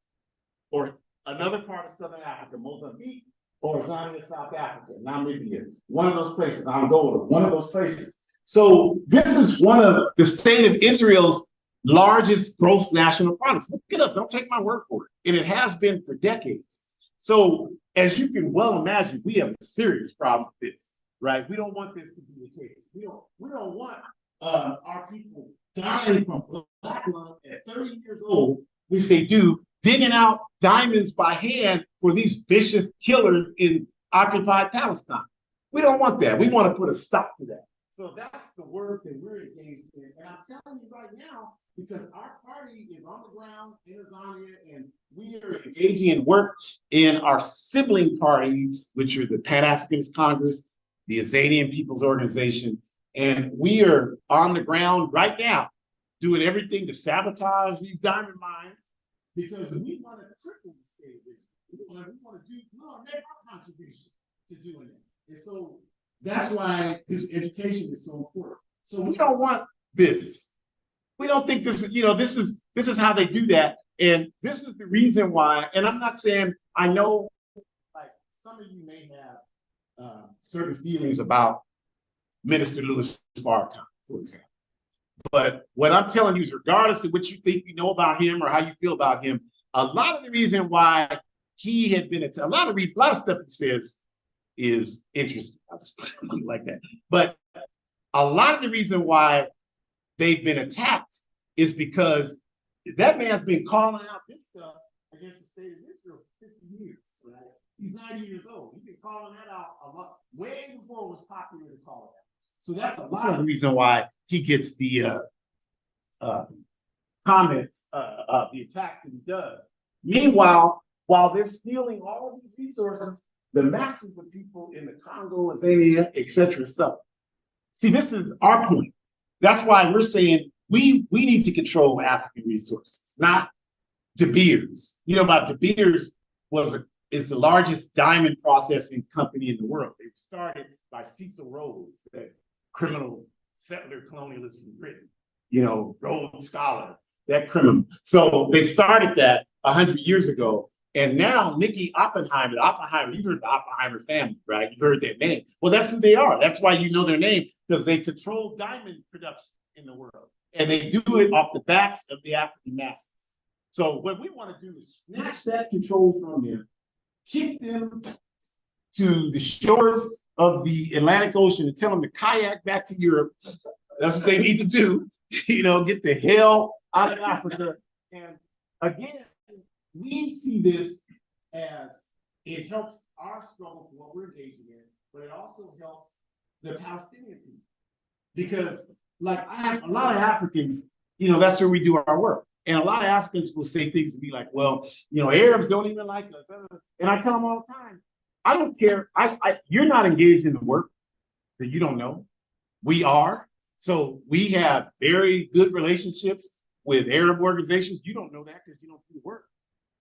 or another part of Southern Africa, Mozambique, or Zambia, South Africa, Namibia, one of those places, Angola, one of those places. So this is one of the state of Israel's largest gross national products. Look it up, don't take my word for it. And it has been for decades. So as you can well imagine, we have a serious problem with this, right? We don't want this to be the case. We don't want our people dying from black lung at 30 years old, which they do, digging out diamonds by hand for these vicious killers in occupied Palestine. We don't want that. We want to put a stop to that. So that's the work that we're engaged in. And I'm telling you right now, because our party is on the ground in Azania, and we are engaging in work in our sibling parties, which are the Pan-Africanist Congress, the Azanian People's Organization, and we are on the ground right now doing everything to sabotage these diamond mines, because we want to triple the state of Israel. We want to make our contribution to doing it. And so that's why this education is so important. So we don't want this. We don't think this is, this is how they do that. And this is the reason why, and I'm not saying, I know like some of you may have certain feelings about Minister Louis Farrakhan, for example. But what I'm telling you is, regardless of what you think you know about him or how you feel about him, a lot of the reason why he had been a lot of stuff he says is interesting. I'll just put it like that. But a lot of the reason why they've been attacked is because that man's been calling out this stuff against the state of Israel for 50 years, right? He's 90 years old. He's been calling that out a lot, way before it was popular to call it out. So that's a lot of the reason why he gets the comments, the attacks that he does. Meanwhile, while they're stealing all of these resources, the masses of people in the Congo, Zambia, et cetera, suffer. See, this is our point. That's why we're saying we need to control African resources, not De Beers. You know about De Beers is the largest diamond processing company in the world. They were started by Cecil Rhodes, that criminal settler colonialist from Britain, you know, Rhodes Scholar, that criminal. So they started that 100 years ago. And now Nikki Oppenheimer, you've heard the Oppenheimer family, right? You've heard their name. Well, that's who they are. That's why you know their name, because they control diamond production in the world. And they do it off the backs of the African masses. So what we want to do is snatch that control from them, kick them to the shores of the Atlantic Ocean and tell them to kayak back to Europe. That's what they need to do. You know, get the hell out of Africa. And again, we see this as it helps our struggle for what we're engaging in, but it also helps the Palestinian people. Because, like, I have a lot of Africans, you know, that's where we do our work. And a lot of Africans will say things to me like, well, you know, Arabs don't even like us. And I tell them all the time, I don't care. You're not engaged in the work that you don't know. We are. So we have very good relationships with Arab organizations. You don't know that because you don't do the work.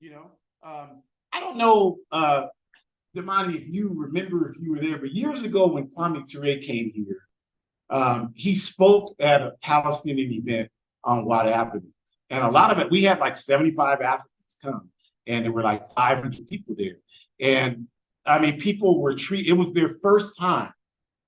You know, I don't know, Damani, if you remember if you were there, but years ago when Kwame Ture came here, he spoke at a Palestinian event on Wada Avenue. And a lot of it, we had like 75 Africans come, and there were like 500 people there. And I mean, people were treated, it was their first time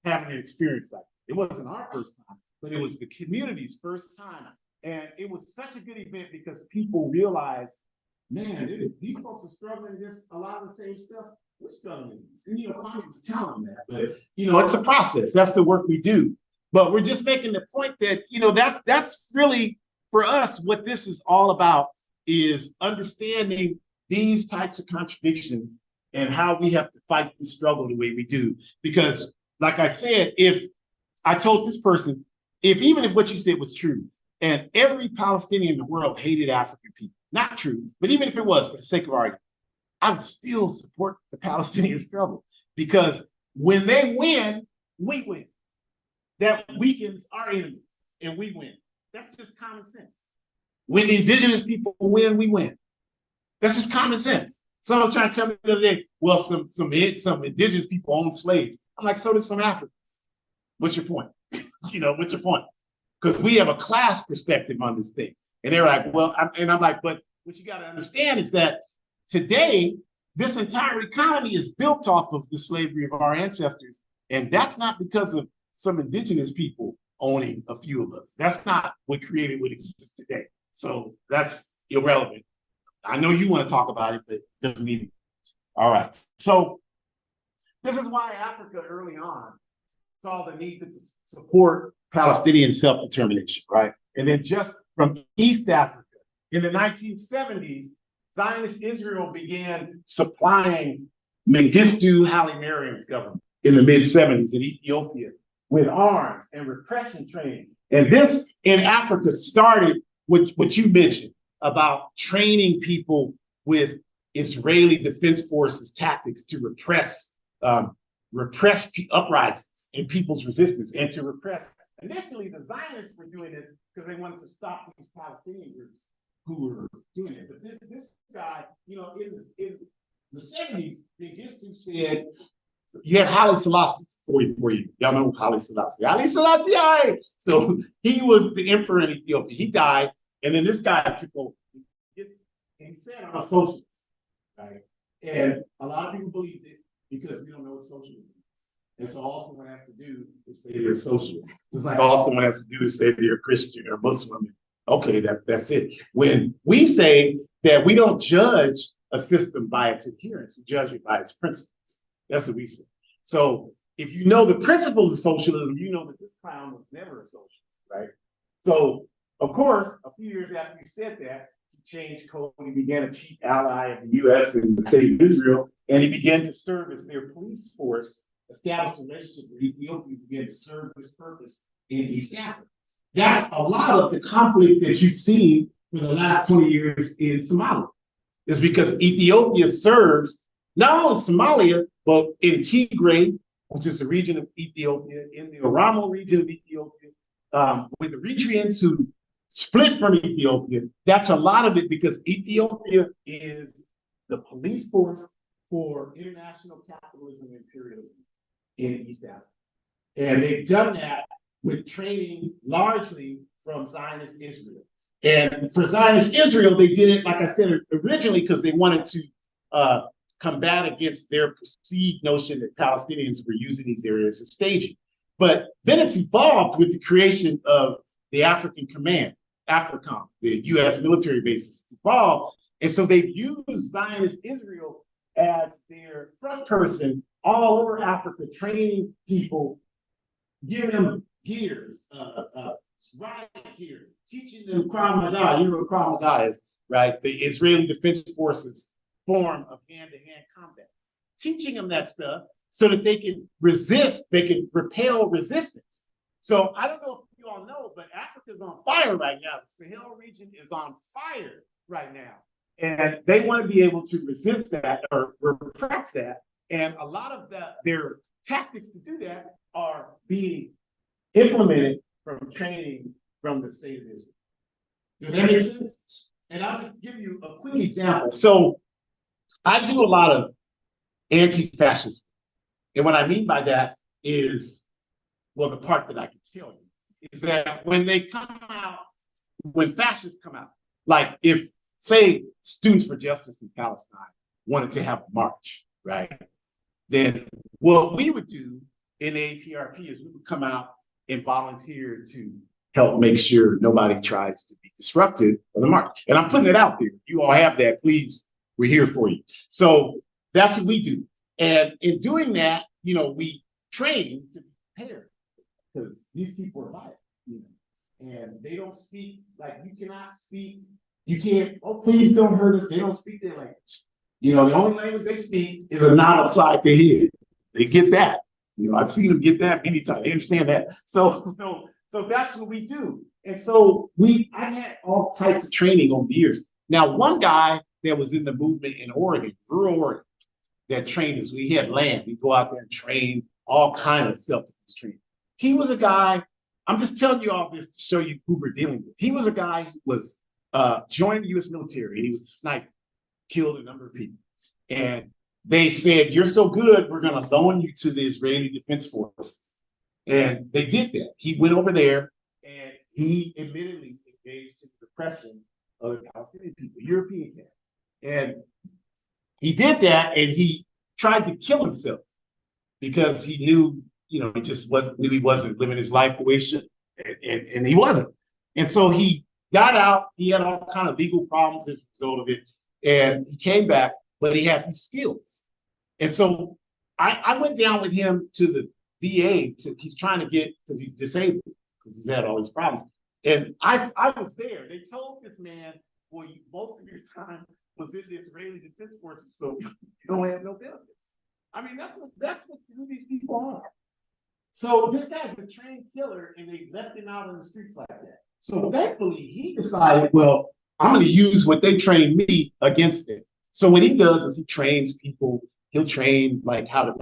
having an experience like that. It wasn't our first time, but it was the community's first time. And it was such a good event because people realized, man, these folks are struggling against a lot of the same stuff we're struggling against. And, you know, Kwame was telling them that, but, you know, it's a process. That's the work we do. But we're just making the point that, you know, that's really, for us, what this is all about is understanding these types of contradictions and how we have to fight the struggle the way we do. Because, like I said, if I told this person, even if what you said was true, and every Palestinian in the world hated African people, not true, but even if it was, for the sake of argument, I would still support the Palestinian struggle, because when they win, we win. That weakens our enemies, and we win. That's just common sense. When the indigenous people win, we win. That's just common sense. Someone was trying to tell me the other day, well, some indigenous people own slaves. I'm like, so did some Africans. What's your point? You know, what's your point? Because we have a class perspective on this thing. And they're like, well, I'm like, but what you got to understand is that today, this entire economy is built off of the slavery of our ancestors. And that's not because of some indigenous people owning a few of us. That's not what created what exists today. So that's irrelevant. I know you want to talk about it, but it doesn't need to. All right. So this is why Africa early on saw the need to support Palestinian self-determination, right? And then just from East Africa, in the 1970s, Zionist Israel began supplying Mengistu Haile Mariam's government in the mid-70s in Ethiopia with arms and repression training. And this in Africa started with what you mentioned about training people with Israeli Defense Forces tactics to repress uprisings and people's resistance, and to repress. Initially, the Zionists were doing this because they wanted to stop these Palestinian groups who were doing it. But this guy, you know, in the 70s, Mengistu said, you had Haile Selassie for you. Y'all know Haile Selassie. Haile Selassie! So he was the emperor in Ethiopia. He died, and then this guy took over. And he said, I'm a socialist, right? And a lot of people believed it because we don't know what socialism is. And so all someone has to do is say they're a socialist. Just like all someone has to do is say they're a Christian or Muslim. Okay, that's it. When we say that we don't judge a system by its adherence, we judge it by its principles. That's what we say. So if you know the principles of socialism, you know that this clown was never a socialist, right? So, of course, a few years after he said that, he changed code. He began a cheap ally of the U.S. and the state of Israel, and he began to serve as their police force, established a relationship with Ethiopia, began to serve this purpose in East Africa. that's a lot of the conflict that you've seen for the last 20 years in Somalia. Is because Ethiopia serves not only Somalia, but in Tigray, which is the region of Ethiopia, in the Oromo region of Ethiopia, with the Eritreans who split from Ethiopia. That's a lot of it because Ethiopia is the police force for international capitalism and imperialism in East Africa. And they've done that with training largely from Zionist Israel. And for Zionist Israel, they did it, like I said, originally because they wanted to combat against their perceived notion that Palestinians were using these areas as staging. But then it's evolved with the creation of the African Command, AFRICOM, the US military bases. It's evolved. And so they've used Zionist Israel as their front person all over Africa, training people, giving them gears, riot gear, teaching them Krav Maga. You know what Krav Maga is, right? The Israeli Defense Forces form of hand-to-hand combat. Teaching them that stuff so that they can resist, they can repel resistance. So I don't know if you all know, but Africa's on fire right now. The Sahel region is on fire right now. And they want to be able to resist that or repress that. And a lot of their tactics to do that are being implemented from training from the state of Israel. Does that make sense? And I'll just give you a quick example. So I do a lot of anti-fascism. And what I mean by that is, well, the part that I can tell you is that when they come out, when fascists come out, like if, say, Students for Justice in Palestine wanted to have a march, right? Then what we would do in APRP is we would come out and volunteer to help make sure nobody tries to be disruptive of the march. And I'm putting it out there. You all have that. Please, we're here for you. So that's what we do. And in doing that, you know, we train to be prepared because these people are violent, you know, and they don't speak, like you cannot speak, you can't, oh, please don't hurt us. They don't speak their language. You know, the only language they speak is a nod upside their head. They get that. You know, I've seen them get that many times. They understand that. So that's what we do. And so I've had all types of training over the years. Now, one guy that was in the movement in Oregon, rural Oregon, that trained us, we had land. We go out there and train all kinds of self-defense training. He was a guy, I'm just telling you all this to show you who we're dealing with. He was a guy who was joined the US military, and he was a sniper, killed a number of people. And they said, you're so good, we're going to loan you to the Israeli Defense Forces. And they did that. He went over there and he admittedly engaged in the repression of the Palestinian people, European people. And he did that and he tried to kill himself because he knew, you know, he wasn't living his life the way he should. And he wasn't. And so he got out, he had all kind of legal problems as a result of it. And he came back, but he had these skills. And so I went down with him to the VA. He's trying to get, because he's disabled, because he's had all these problems. And I was there. They told this man, well, most of your time was in the Israeli Defense Forces, so you don't have no benefits. I mean, that's who these people are. So this guy's a trained killer, and they left him out on the streets like that. So thankfully, he decided, well, I'm going to use what they trained me against it. So what he does is he trains people. He'll train like how to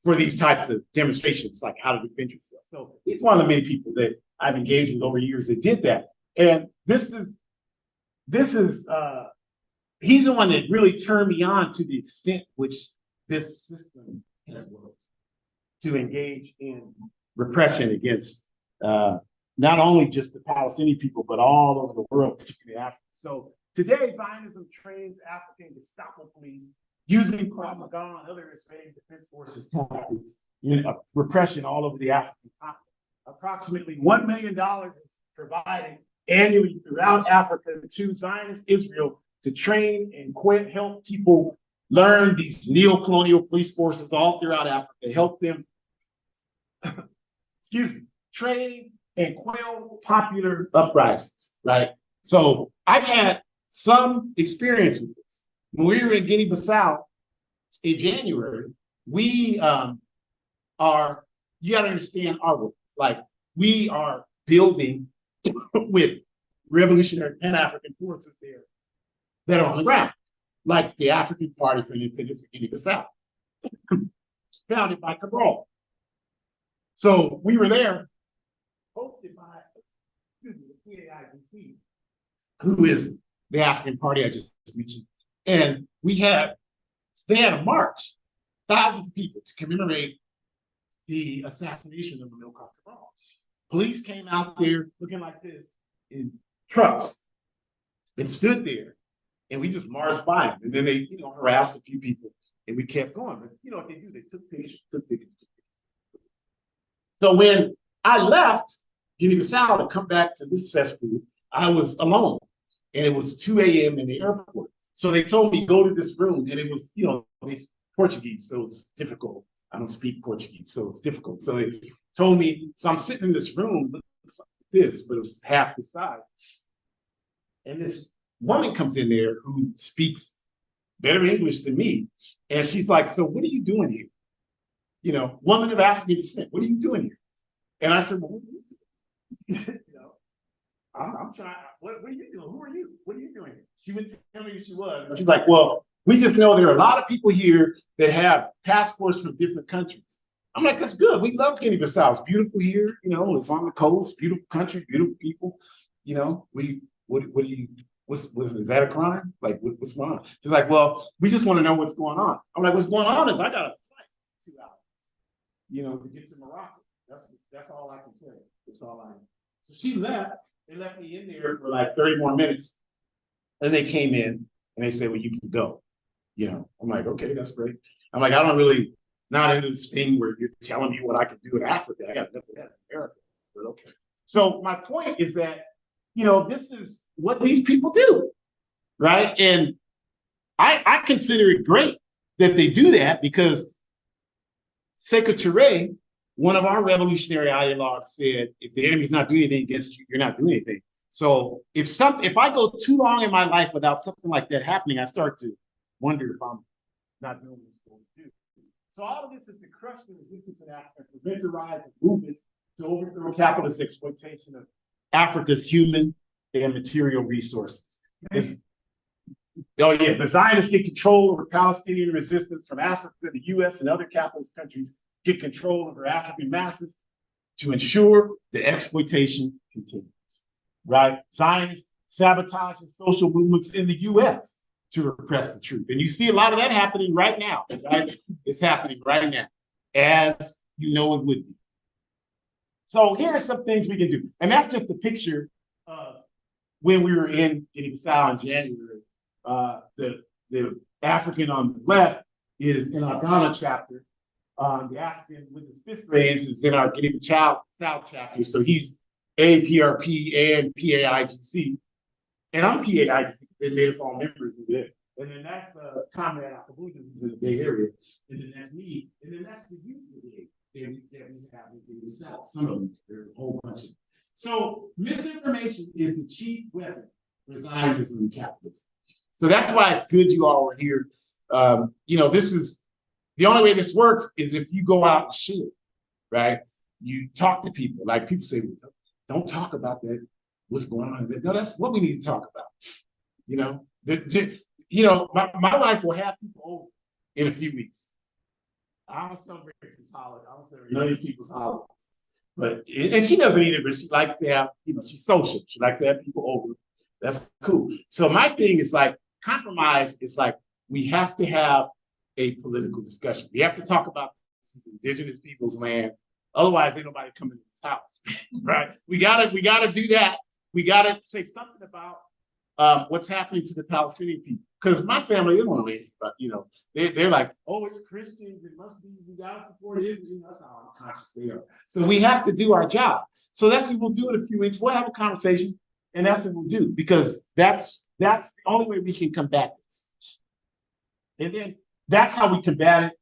for these types of demonstrations, like how to defend yourself. So he's one of the many people that I've engaged with over years that did that. And this is he's the one that really turned me on to the extent which this system has worked to engage in repression against not only just the Palestinian people, but all over the world, particularly Africa. So today, Zionism trains African Gestapo police using Krav Maga and other Israeli Defense Forces tactics in repression all over the African continent. Approximately $1 million is provided annually throughout Africa to Zionist Israel to train and help people learn these neo-colonial police forces all throughout Africa, help them, train and quell popular uprisings, right? So I've had some experience with this. When we were in Guinea-Bissau in January, we you got to understand our work. Like we are building with revolutionary Pan-African forces there that are on the ground, like the African Party for Independence of Guinea-Bissau, founded by Cabral. So we were there, hosted by the PAIGC, who is the African Party I just mentioned. And they had a march, thousands of people to commemorate the assassination of Amilcar Cabral. Police came out there looking like this in trucks and stood there, and we just marched by them. And then they, harassed a few people, and we kept going. But you know what they do? They took pictures, So when I left Guinea-Bissau to come back to this cesspool, I was alone, and it was 2 a.m. in the airport. So they told me, go to this room, and it was, Portuguese, so it's difficult. I don't speak Portuguese, so it's difficult. So they told me, so I'm sitting in this room, looks like this, but it was half the size. And this woman comes in there who speaks better English than me. And she's like, so what are you doing here? Woman of African descent, what are you doing here? And I said, well, what are you doing? I'm trying, what are you doing? Who are you? What are you doing here? She wouldn't tell me who she was. She's like, well, we just know there are a lot of people here that have passports from different countries. I'm like, that's good. We love Guinea-Bissau. It's beautiful here. It's on the coast, beautiful country, beautiful people. Is that a crime? Like, what's going on? She's like, well, we just want to know what's going on. I'm like, what's going on is I got a flight 2 hours, to get to Morocco. That's all I can tell you. That's all I know. So she left. They left me in there for like 30 more minutes. And they came in and they said, well, you can go. I'm like, okay, that's great. I'm like, I don't really, not into this thing where you're telling me what I can do in Africa. I got enough of that in America, but okay. So my point is that, this is what these people do, right? And I consider it great that they do that because Sekou Touré, one of our revolutionary ideologues, said, if the enemy's not doing anything against you, you're not doing anything. So if I go too long in my life without something like that happening, I start to wonder if I'm not doing what I'm supposed to do. So all of this is to crush the resistance in Africa, prevent the rise of movements to overthrow capitalist exploitation of Africa's human and material resources. The Zionists get control over Palestinian resistance from Africa. The U.S. and other capitalist countries get control over African masses to ensure the exploitation continues. Right? Zionists sabotages social movements in the U.S. to repress the truth. And you see a lot of that happening right now. Right? It's happening right now, as it would be. So here are some things we can do. And that's just a picture of when we were in Guinea-Bissau in January. The African on the left is in our Ghana chapter. The African with his fist raised is in our Guinea-Bissau chapter. So he's APRP and PAIGC. And I'm PAIGC. They made us all members of it. And then that's the Comrade Akabuja, who's in the Bay Area. And then that's me. And then that's the youth brigade that we have in the South. Some of them, there are a whole bunch of them. So misinformation is the chief weapon for Zionism and capitalism. So that's why it's good you all are here. This is the only way this works is if you go out and share, right? You talk to people. Like people say, don't talk about that. What's going on? No, that's what we need to talk about. My wife will have people over in a few weeks. I don't celebrate this holiday. I don't celebrate none of these people's holidays. And she doesn't either, but she likes to have, she's social. She likes to have people over. That's cool. So my thing is like compromise is like we have to have a political discussion. We have to talk about this is indigenous people's land. Otherwise, ain't nobody coming to this house, right? We gotta do that. We gotta say something about what's happening to the Palestinian people. Because my family, they don't know anything about, they're like, oh, it's Christians. It must be, we gotta support Israel. That's how unconscious they are. So we have to do our job. So that's what we'll do in a few weeks. We'll have a conversation, and that's what we'll do, because that's the only way we can combat this. And then that's how we combat it.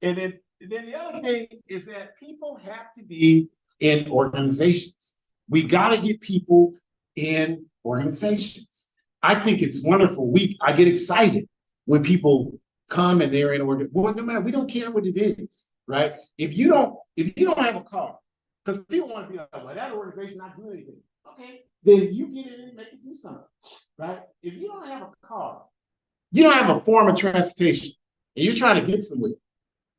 And then the other thing is that people have to be in organizations. We got to get people in organizations. I think it's wonderful. I get excited when people come and they're in order. Well, no matter, we don't care what it is, right? If you don't have a car, Because people want to be like, well, that organization not doing anything. Okay, then you get in and make it do something, right? If you don't have a car, you don't have a form of transportation, and you're trying to get somewhere,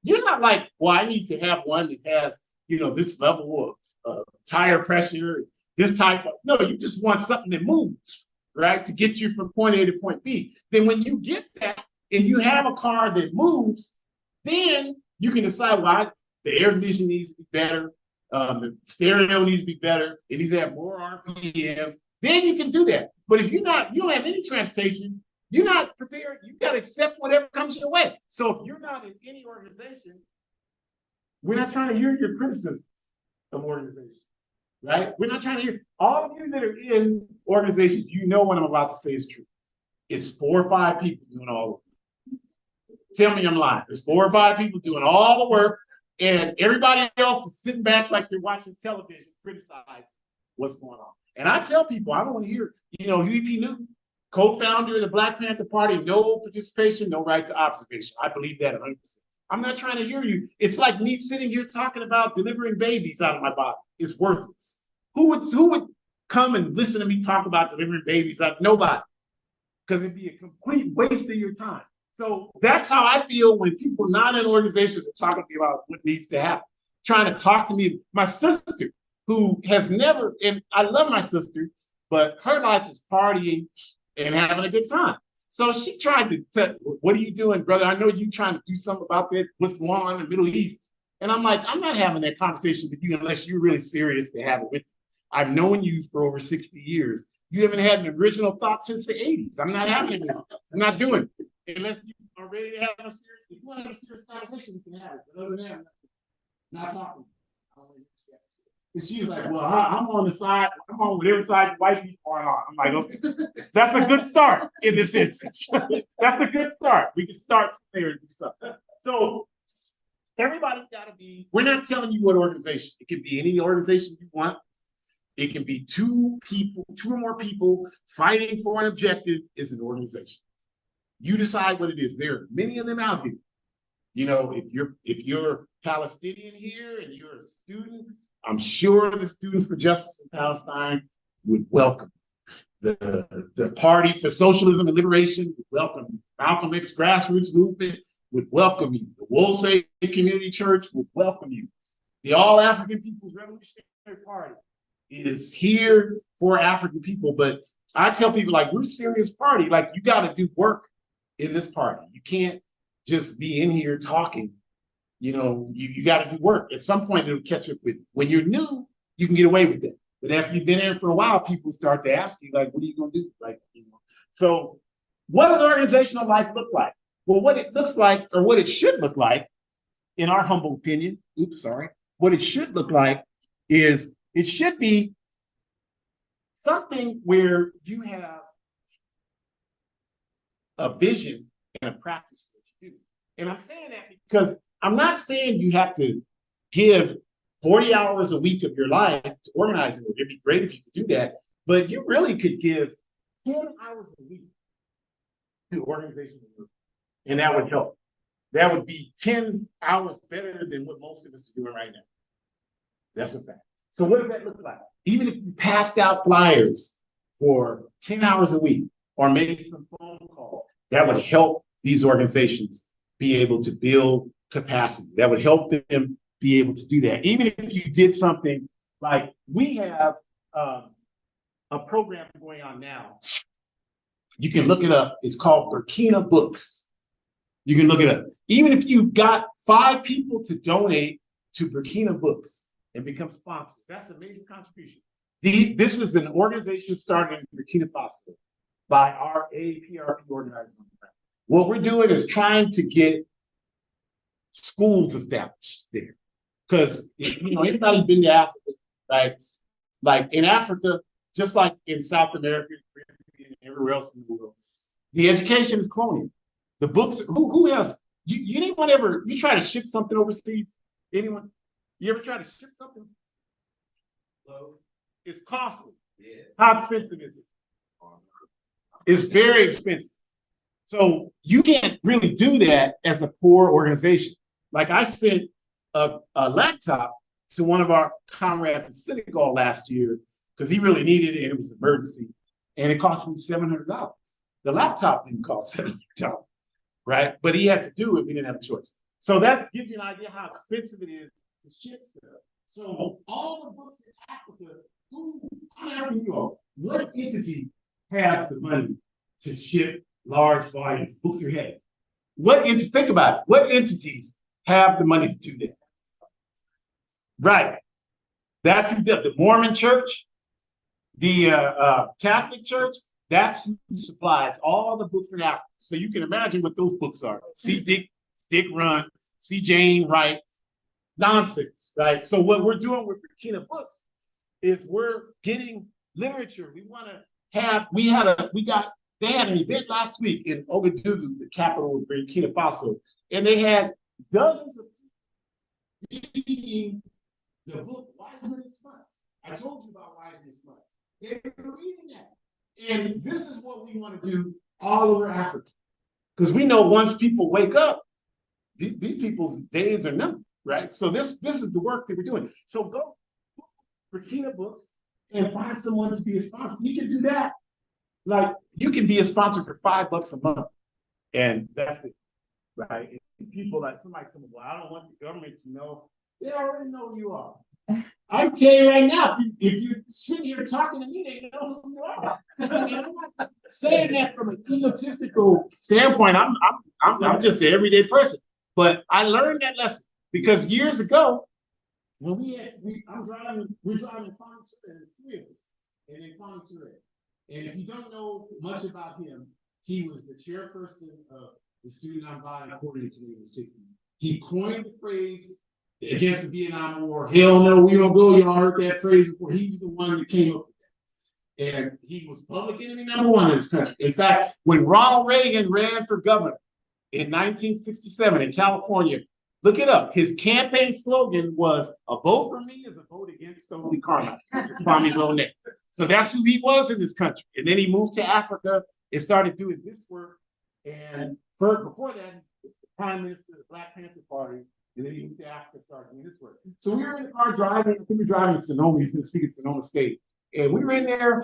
you're not like, well, I need to have one that has, this level of tire pressure, this type of, no, you just want something that moves, right? To get you from point A to point B. Then when you get that and you have a car that moves, then you can decide why the air conditioning needs to be better, the stereo needs to be better, it needs to have more RPMs. Then you can do that. But if you don't have any transportation, you're not prepared. You got to accept whatever comes your way. So if you're not in any organization, we're not trying to hear your criticism of organization, right? We're not trying to hear. All of you that are in organizations, you know what I'm about to say is true. It's 4 or 5 people doing all the work. Tell me I'm lying. There's 4 or 5 people doing all the work, and everybody else is sitting back like you're watching television, criticize what's going on. And I tell people, I don't want to hear, UEP Newton, co-founder of the Black Panther Party, no participation, no right to observation. I believe that 100%. I'm not trying to hear you. It's like me sitting here talking about delivering babies out of my body. It's worthless. Who would come and listen to me talk about delivering babies out? Nobody. Because it'd be a complete waste of your time. So that's how I feel when people not in organizations are talking to me about what needs to happen. Trying to talk to me. My sister, who has never, and I love my sister, but her life is partying and having a good time. So she tried to tell, what are you doing, brother? I know you trying to do something about that, what's going on in the Middle East. And I'm like, I'm not having that conversation with you unless you're really serious to have it with me. I've known you for over 60 years. You haven't had an original thought since the 80s. I'm not having it now. I'm not doing it. Unless you are ready to have a serious, if you want to have a serious conversation, you can have it. But other than that, I'm not talking. I don't know what you have to say. And she's like, well, I'm on the side, I'm on whatever side the white people are on. I'm like, okay, that's a good start in this instance. That's a good start. We can start from there and do something. So everybody's got to be, we're not telling you what organization. It can be any organization you want. It can be 2 or more people fighting for an objective is an organization. You decide what it is. There are many of them out here. If you're Palestinian here and you're a student, I'm sure the Students for Justice in Palestine would welcome. The Party for Socialism and Liberation would welcome you. Malcolm X grassroots movement would welcome you. The Wolsey Community Church would welcome you. The All African People's Revolutionary Party is here for African people. But I tell people, like, we're a serious party. Like, you got to do work in this party. You can't just be in here talking. You got to do work. At some point, it'll catch up with you. When you're new, you can get away with that. But after you've been here for a while, people start to ask you, like, what are you going to do? So what does organizational life look like? Well, what it looks like, or what it should look like, in our humble opinion, what it should look like is it should be something where you have a vision and a practice for what you do. And I'm saying that because I'm not saying you have to give 40 hours a week of your life to organizing. It'd be great if you could do that, but you really could give 10 hours a week to organizational work, and that would help. That would be 10 hours better than what most of us are doing right now. That's a fact. So what does that look like? Even if you passed out flyers for 10 hours a week or maybe some phone calls, that would help these organizations be able to build capacity. That would help them be able to do that. Even if you did something like we have a program going on now. You can look it up. It's called Burkina Books. You can look it up. Even if you got 5 people to donate to Burkina Books and become sponsors, that's a major contribution. This is an organization started in Burkina Faso by our AAPRP organizers. What we're doing is trying to get schools established there. Because, anybody been to Africa, right? Like in Africa, just like in South America and everywhere else in the world, the education is colonial. The books, who else? Anyone ever, you try to ship something overseas? Anyone? You ever try to ship something? Hello? It's costly. Yeah. How expensive is it? It's very expensive. So you can't really do that as a poor organization. Like I sent a laptop to one of our comrades in Senegal last year because he really needed it and it was an emergency. And it cost me $700. The laptop didn't cost $700, right? But he had to do it. We didn't have a choice. So that gives you an idea how expensive it is to ship stuff. So all the books in Africa, I'm asking you all, what entity has the money to ship large volumes? Books are heavy. Think about it. What entities have the money to do that? Right. That's who does. The Mormon Church, the Catholic Church, that's who supplies all the books in Africa. So you can imagine what those books are. See Dick Run, see Jane Wright, nonsense, right? So what we're doing with Burkina Books is we're getting literature. We want to have, they had an event last week in Ouagadougou, the capital of Burkina Faso, and they had dozens of people reading the book Wiseman and Smuts. I told you about Wiseman and Smuts. They were reading that. And this is what we want to do all over Africa. Because we know once people wake up, these people's days are numbered, right? So this is the work that we're doing. So go Burkina Books and find someone to be a sponsor. You can do that. Like you can be a sponsor for $5 a month. And that's it, right? And people like somebody tell me, well, I don't want the government to know. They already know who you are. I can tell you right now, if you sit here talking to me, they know who you are. I'm not saying that from an egotistical standpoint. I'm just an everyday person. But I learned that lesson because years ago, when we're driving Kwame Ture, three of us, and then Kwame Ture. And if you don't know much about him, he was the chairperson of the Student Nonviolent Coordinating Committee in the 60s. He coined the phrase against the Vietnam War. Hell no, we don't go. Y'all heard that phrase before. He was the one that came up with that. And he was public enemy #1 in this country. In fact, when Ronald Reagan ran for governor in 1967 in California, look it up. His campaign slogan was, "A vote for me is a vote against Stokely Carmichael," Kwame's own name. So that's who he was in this country. And then he moved to Africa and started doing this work. And before that, he was the prime minister of the Black Panther Party. And then he moved to Africa and started doing this work. So we were in the car driving. I think we were driving to Sonoma. He's been speaking to Sonoma State. And we were in there.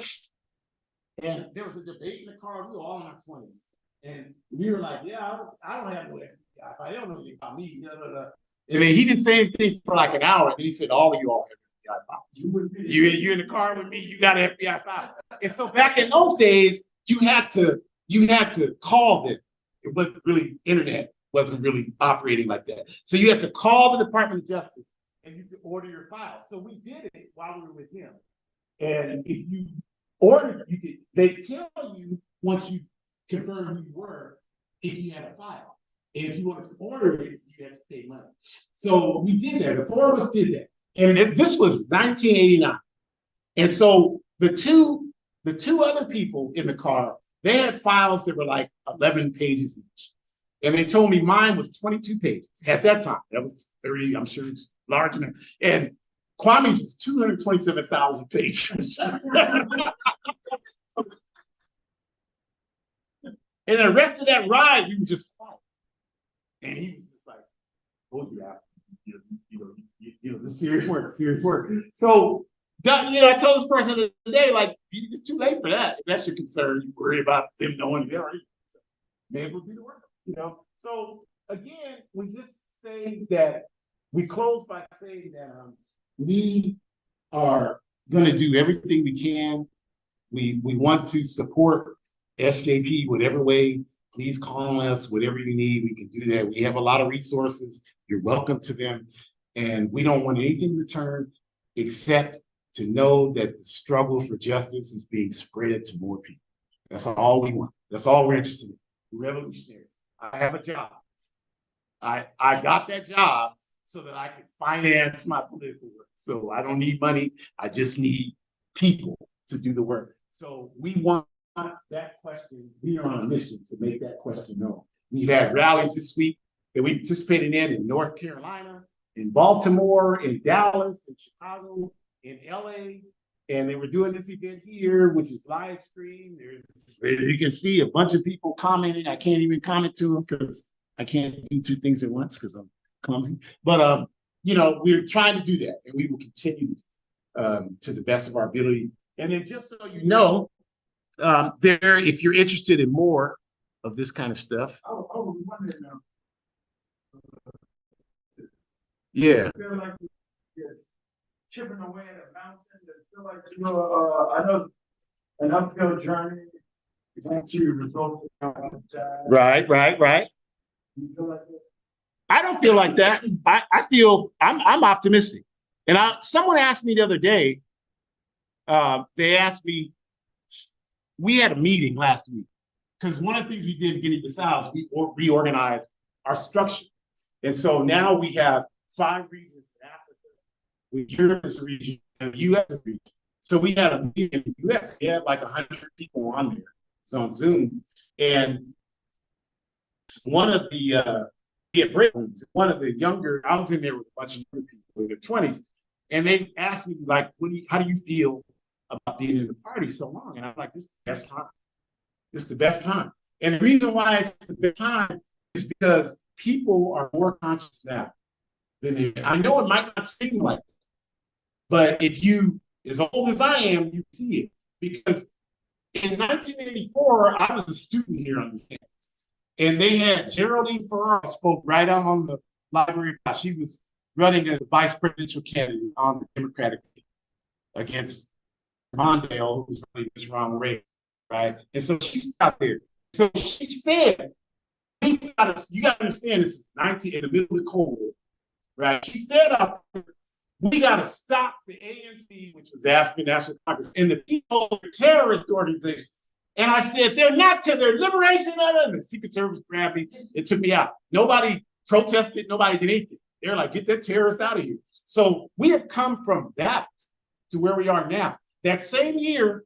And there was a debate in the car. We were all in our 20s. And we were like, yeah, I don't have no FBI. I don't know anything about me. Blah, blah, blah. And then he didn't say anything for like an hour. And then he said, all of you all have FBI files. You in the car with me, you got an FBI file. And so back in those days, you had to call them. It wasn't really internet. Wasn't really operating like that. So you have to call the Department of Justice and you can order your files. So we did it while we were with him. And if you ordered, they tell you once you confirm who you were, if you had a file. And if you wanted to order it, you had to pay money. So we did that. The four of us did that. And this was 1989. And so the two other people in the car, they had files that were like 11 pages each. And they told me mine was 22 pages at that time. That was 30, I'm sure it's large enough. And Kwame's was 227,000 pages. And the rest of that ride, we were just quiet. And he was just like, oh yeah, this is serious work. So, I told this person the other day, like, it's too late for that. If that's your concern, you worry about them knowing they're already. May as well do the work. So again, we just say that we close by saying that we are going to do everything we can. We want to support SJP whatever way. Please call us, whatever you need, we can do that. We have a lot of resources. You're welcome to them. And we don't want anything in return except to know that the struggle for justice is being spread to more people. That's all we want. That's all we're interested in. Revolutionaries. I have a job. I got that job so that I can finance my political work. So I don't need money. I just need people to do the work. So we want that question. We are on a mission to make that question known. We've had rallies this week that we participated in North Carolina, in Baltimore, in Dallas, in Chicago, in LA. And they were doing this event here, which is live stream. You can see a bunch of people commenting. I can't even comment to them because I can't do two things at once because I'm clumsy. But we're trying to do that, and we will continue to the best of our ability. And then just so you know, if you're interested in more of this kind of stuff. I was wondering now. Yeah. I feel like you're chipping away at a mountain. I feel like I know an uphill journey. Once you result. Right. You feel like that? I don't feel like that. I feel I'm optimistic. And someone asked me the other day, they asked me, we had a meeting last week, because one of the things we did getting this out is we reorganized our structure. And so now we have 5 regions in Africa, with Europe as a region, and the US as a region. So we had a meeting in the US, we had like 100 people on there. It's on Zoom. And one of the one of the younger, I was in there with a bunch of young people in their 20s, and they asked me, like, how do you feel about being in the party so long? And I'm like, this is the best time. This is the best time. And the reason why it's the best time is because people are more conscious now than they. I know it might not seem like it, but if you, as old as I am, you see it. Because in 1984, I was a student here on the campus. And they had Geraldine Farrar spoke right out on the library. She was running as a vice presidential candidate on the Democratic team against Mondale, who was running against Ronald Reagan, right? And so she's out there. So she said, you got to understand, this is in the middle of the Cold War, right? She said out there, we got to stop the ANC, which was the African National Congress, and the people terrorist organizations. And I said, they're not to their liberation. And the Secret Service grabbed me. It took me out. Nobody protested. Nobody did anything. They're like, get that terrorist out of here. So we have come from that to where we are now. That same year,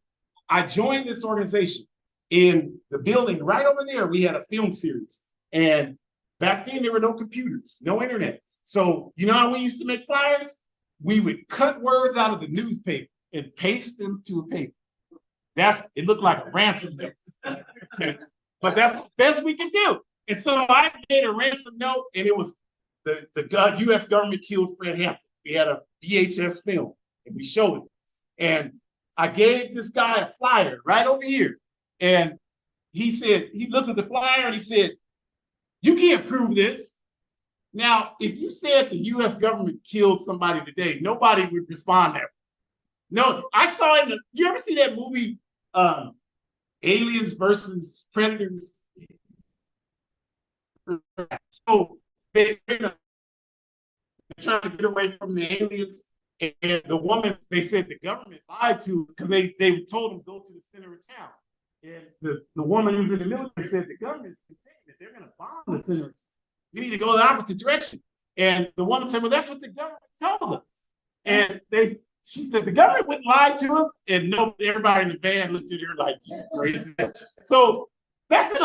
I joined this organization in the building right over there. We had a film series. And back then, there were no computers, no internet. So you know how we used to make flyers? We would cut words out of the newspaper and paste them to a paper. It looked like a ransom note. But that's the best we could do. And so I made a ransom note, and it was the US government killed Fred Hampton. We had a VHS film, and we showed it. And I gave this guy a flyer right over here. And he said, he looked at the flyer and he said, you can't prove this. Now, if you said the US government killed somebody today, nobody would respond there. No, I saw it. You ever see that movie, Aliens versus Predators? So they're trying to get away from the aliens. And the woman, they said the government lied to us because they told them go to the center of town. And the woman who was in the military said the government's contained, they're going to bomb the center of town. You need to go the opposite direction. And the woman said, well, that's what the government told us. And she said, the government wouldn't lie to us. And no, everybody in the band looked at her like, you crazy. So that's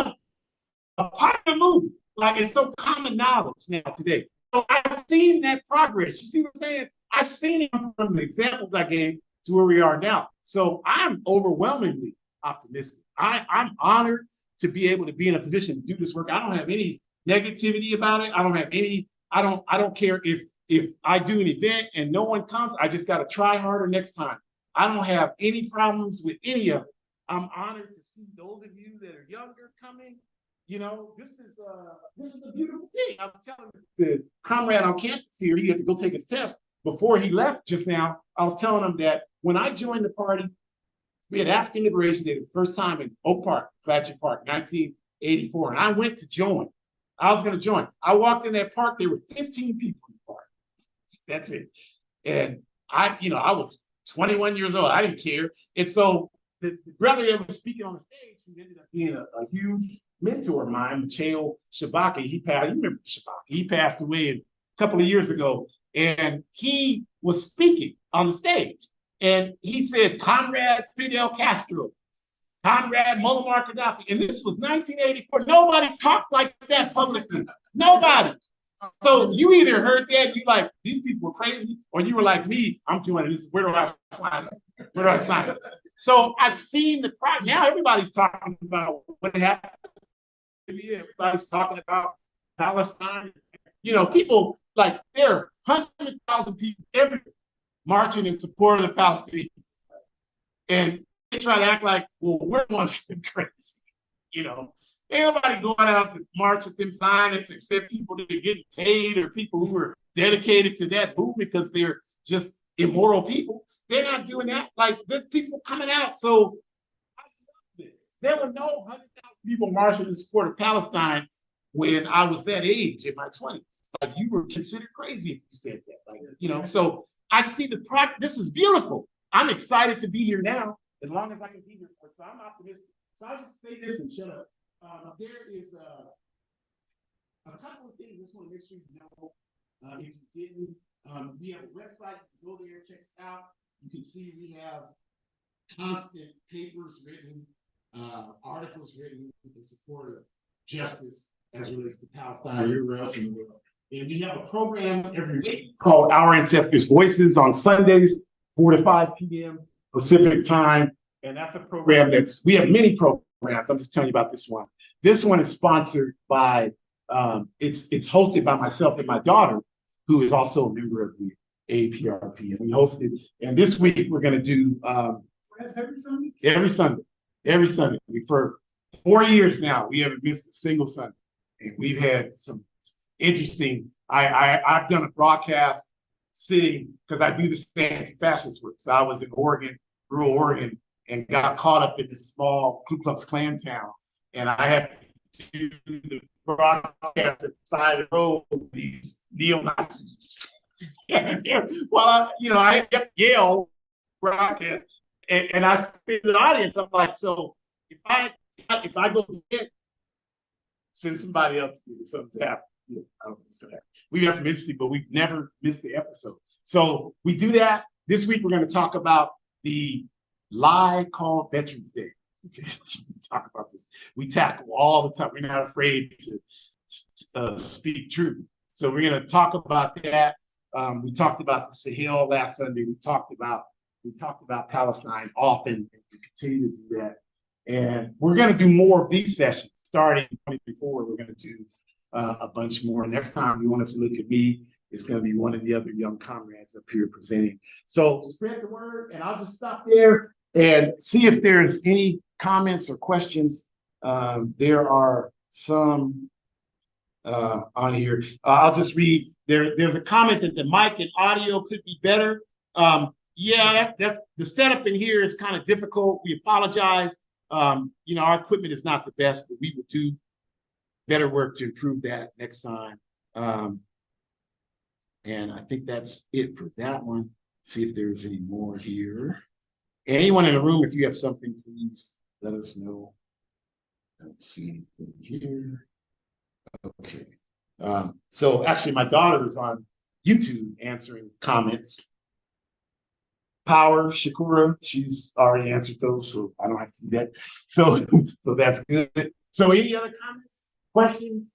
a part of the movie. Like, it's so common knowledge now today. So I've seen that progress. You see what I'm saying? I've seen it from the examples I gave to where we are now. So I'm overwhelmingly optimistic. I'm honored to be able to be in a position to do this work. I don't have any negativity about it. I don't care if I do an event and no one comes, I just got to try harder next time. I don't have any problems with any of it. I'm honored to see those of you that are younger coming. You know, this is a beautiful thing. I was telling the comrade on campus here, he had to go take his test before he left just now. I was telling him that when I joined the party, we had African Liberation Day the first time in Oak Park, Fletcher Park, 1984. And I went to join. I was going to join. I walked in that park. There were 15 people in the park. That's it. And I was 21 years old. I didn't care. And so the brother that was speaking on the stage, who ended up being a huge mentor of mine, Mateo Shabaka, you remember Shabaka? He passed away a couple of years ago. And he was speaking on the stage. And he said, Comrade Fidel Castro, Comrade Muammar Gaddafi. And this was 1984. Nobody talked like that publicly. Nobody. So you either heard that and you like, these people were crazy, or you were like me, I'm doing this. Where do I sign up? Where do I sign up? So I've seen the problem. Now everybody's talking about what happened. Everybody's talking about Palestine. You know, people like there are 100,000 people everywhere marching in support of the Palestinians. And they try to act like, well, we're ones that crazy. You know, ain't nobody going out to march with them Zionists except people that are getting paid or people who are dedicated to that movement because they're just immoral people. They're not doing that. Like, there's people coming out. So I love this. There were no 100,000 people marching in support of Palestine when I was that age in my 20s. Like, you were considered crazy if you said that. Like, you know, so I see the product. This is beautiful. I'm excited to be here now, as long as I can be here for it. So I'm optimistic. So I'll just say this and shut up. There is a couple of things I just want to make sure you know. If you didn't, we have a website. You can go there, check us out. You can see we have constant papers written, articles written in support of justice as it relates to Palestine and everywhere else in the world. And we have a program every week called Our Ancestors' Voices on Sundays, 4 to 5 p.m. Pacific time. And that's a program we have many programs. I'm just telling you about this one. This one is sponsored by, it's hosted by myself and my daughter, who is also a member of the APRP. And we hosted, and this week we're going to do every Sunday. For 4 years now, we haven't missed a single Sunday. And we've had some interesting, I've done a broadcast sitting, because I do this anti-fascist work. So I was in Oregon, rural Oregon, and got caught up in this small Ku Klux Klan town. And I had to do the broadcast at the side of the road with these neo-Nazis. Well, I kept Yale broadcast, and I fit the audience. I'm like, so if I go to it, send somebody else to do something's happening. Yeah, I don't know what's gonna happen. We have some interesting, but we've never missed the episode. So we do that. This week we're going to talk about the lie called Veterans Day. Okay, we talk about this. We tackle all the time. We're not afraid to speak truth. So we're going to talk about that. We talked about the Sahel last Sunday. We talked about Palestine often. We continue to do that. And we're going to do more of these sessions starting 2024. We're going to do a bunch more. Next time you want to look at me, it's going to be one of the other young comrades up here presenting. So spread the word, and I'll just stop there and see if there's any comments or questions. There are some on here. I'll just read. There's a comment that the mic and audio could be better. Yeah, that's the setup in here is kind of difficult. We apologize. Our equipment is not the best, but we will do better work to improve that next time. And I think that's it for that one. See if there's any more here. Anyone in the room, if you have something, please let us know. I don't see anything here. Okay. So actually, my daughter is on YouTube answering comments. Power, Shakura, she's already answered those, so I don't have to do that. So that's good. So any other comments, questions?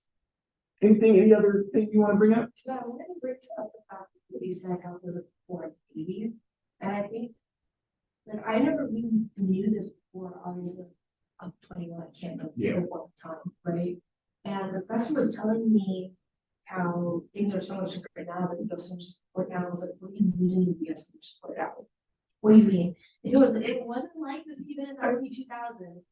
Anything, any other thing you want to bring up? Yeah, I want to bring up the fact that you said how there were 4 babies. And I think that I never really knew this before, obviously. I'm 21, I can't remember the time, right? And the professor was telling me how things are so much different now, that we have so much support now. I was like, what do you mean we have so much support now? What do you mean? It wasn't like this even in the early 2000s.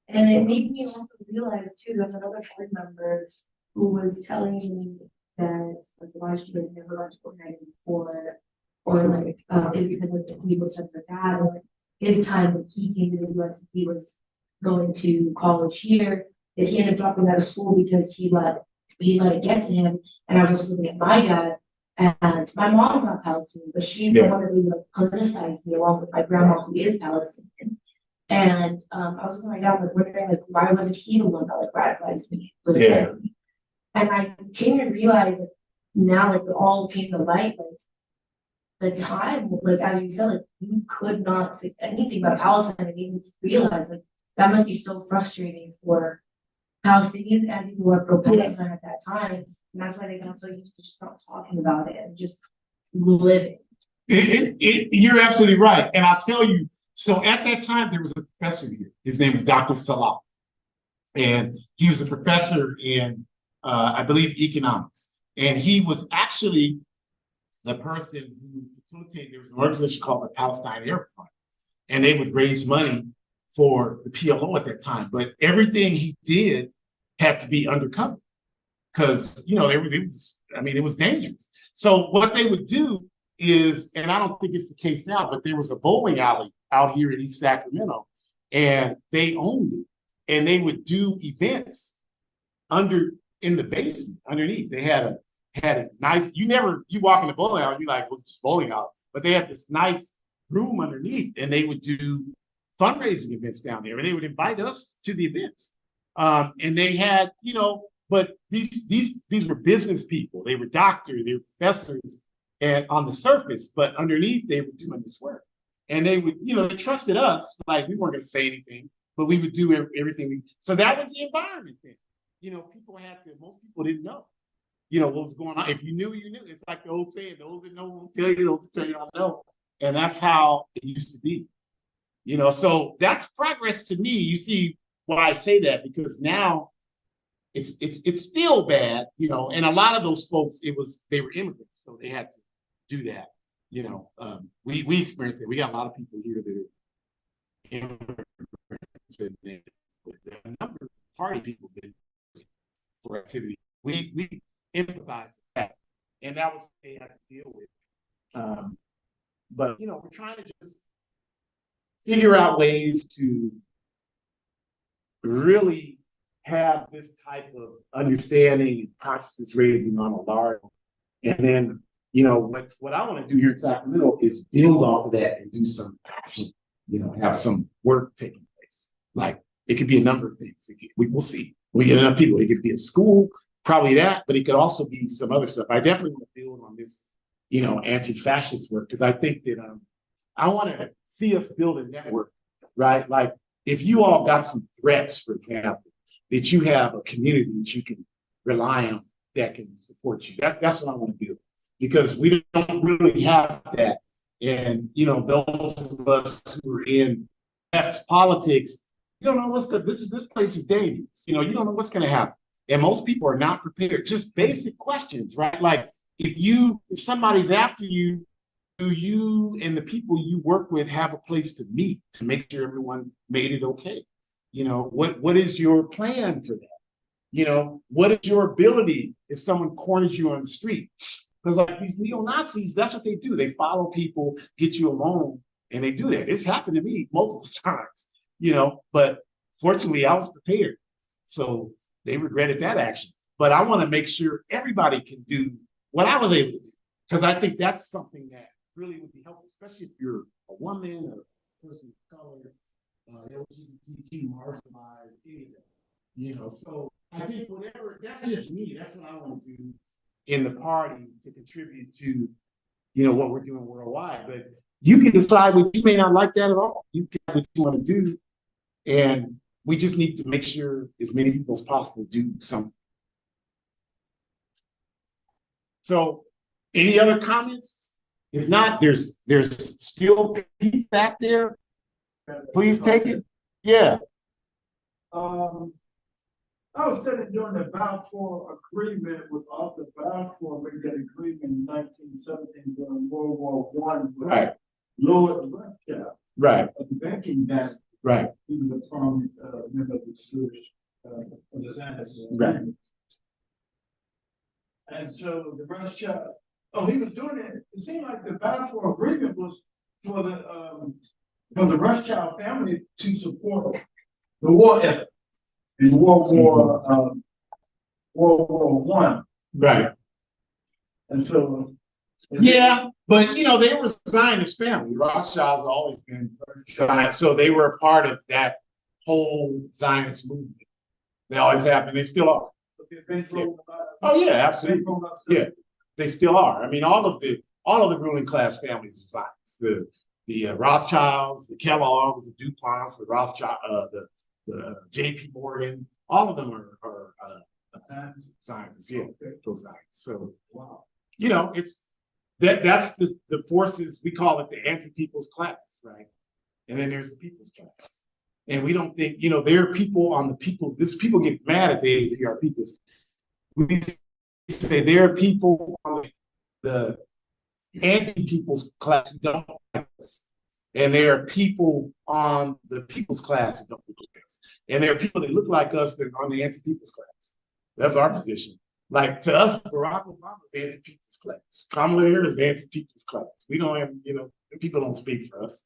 And it made me also realize too, there's another board member who was telling me that like why she had never gone to Fortnite before, or like is because like he was such a dad, or like his time when he came to the US, he was going to college here, that he ended up dropping out of school because he let it get to him. And I was also looking at my dad, and my mom's not Palestinian, but she's the one that really like politicized me along with my grandma, who is Palestinian. And I was looking at my dad, like wondering like why wasn't he the one that like radicalized me? Me? And I came to realize that now, like, it all came to light, like, the time, like, as you said, like, you could not say anything about Palestine and even realize, like, that must be so frustrating for Palestinians and people who are pro-Palestine at that time. And that's why they got so used to just not talking about it and just living. You're absolutely right. And I'll tell you, so at that time, there was a professor here. His name was Dr. Salah. And he was a professor in I believe economics. And he was actually the person who facilitated, there was an organization called the Palestinian Arab Fund, and they would raise money for the PLO at that time. But everything he did had to be undercover because, you know, it was dangerous. So what they would do is, and I don't think it's the case now, but there was a bowling alley out here in East Sacramento, and they owned it. And they would do events in the basement underneath. They had a nice, you walk in the bowling alley, you're like, well, it's just bowling alley. But they had this nice room underneath, and they would do fundraising events down there, and they would invite us to the events. And they had, you know, but these were business people. They were doctors, they were professors, and on the surface, but underneath they were doing this work. And they would, you know, they trusted us, like we weren't going to say anything, but we would do everything. So that was the environment then. You know, most people didn't know, you know, what was going on. If you knew, you knew. It's like the old saying, those that know won't tell you, those that tell you don't know. And that's how it used to be. You know, so that's progress to me. You see why I say that, because now it's still bad, you know, and a lot of those folks, they were immigrants, so they had to do that. You know, we experienced it. We got a lot of people here that are immigrants, and there are a number of party people that for activity. We empathize with that, and that was what they had to deal with. But you know, we're trying to just figure out ways to really have this type of understanding and consciousness raising on a large, and then, you know, what I want to do here in Sacramento is build off of that and do some action, you know, have some work taking place. Like, it could be a number of things. We will see. We get enough people. It could be a school, probably that, but it could also be some other stuff. I definitely want to build on this, you know, anti-fascist work, because I think that I want to see us build a network, right? Like, if you all got some threats, for example, that you have a community that you can rely on that can support you. That's what I want to do, because we don't really have that. And, you know, those of us who are in left politics, you don't know what's good. This place is dangerous. You know, you don't know what's going to happen. And most people are not prepared. Just basic questions, right? Like, if somebody's after you, do you and the people you work with have a place to meet to make sure everyone made it okay? You know, what is your plan for that? You know, what is your ability if someone corners you on the street? Because like these neo-Nazis, that's what they do. They follow people, get you alone, and they do that. It's happened to me multiple times, you know, but fortunately I was prepared. So they regretted that action. But I want to make sure everybody can do what I was able to do, because I think that's something that really would be helpful, especially if you're a woman or a person of color, LGBTQ, marginalized, any of that. You know, so I think that's just me. That's what I want to do in the party to contribute to, you know, what we're doing worldwide. But you can decide what you may not like that at all. You can what you want to do. And we just need to make sure as many people as possible do something. So any other comments? If not, there's still peace back there. Please take it. Yeah. I was studying during the Balfour Agreement with Arthur Balfour, made that agreement in 1917 during World War I. Right. Lord Rothschild. Right. Of the banking dynasty. Right. He was a prominent member of the Jewish of the Zionist. Right. And so the Rothschild, he was doing it. It seemed like the Balfour Agreement was for the Rothschild family to support the war effort in World War I. Right. And so, yeah, but you know, they were Zionist family. Rothschilds have always been Zionist, so they were a part of that whole Zionist movement. They always have, and they still are. Yeah. Oh yeah, absolutely. Yeah, they still are. I mean, all of the ruling class families are Zionists. The Rothschilds, the Kellogg's, the DuPonts, the Rothschild, the J.P. Morgan, all of them are Zionists. Yeah, pro-Zionists. So, wow. You know, that's the forces, we call it the anti-people's class, right? And then there's the people's class. And we don't think, you know, there are people on the people, people get mad at the APR people. We say there are people on the anti-people's class who don't like us. And there are people on the people's class who don't look like us. And there are people that look like us that are on the anti-people's class. That's our position. Like to us, Barack Obama is anti-people's class. Kamala Harris is anti-people's class. We don't have, people don't speak for us.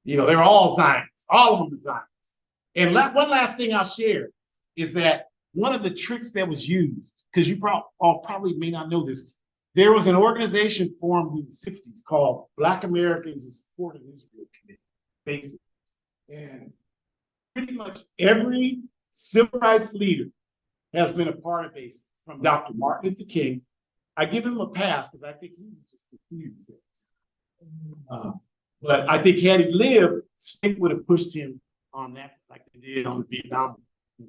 They're all Zionists. All of them are Zionists. And one last thing I'll share is that one of the tricks that was used, because you probably may not know this, there was an organization formed in the 60s called Black Americans in Support of Israel Committee, basically. And pretty much every civil rights leader has been a part of it, from Dr. Martin Luther King. I give him a pass because I think he was just confused. But I think had he lived, State would have pushed him on that, like they did on the Vietnam.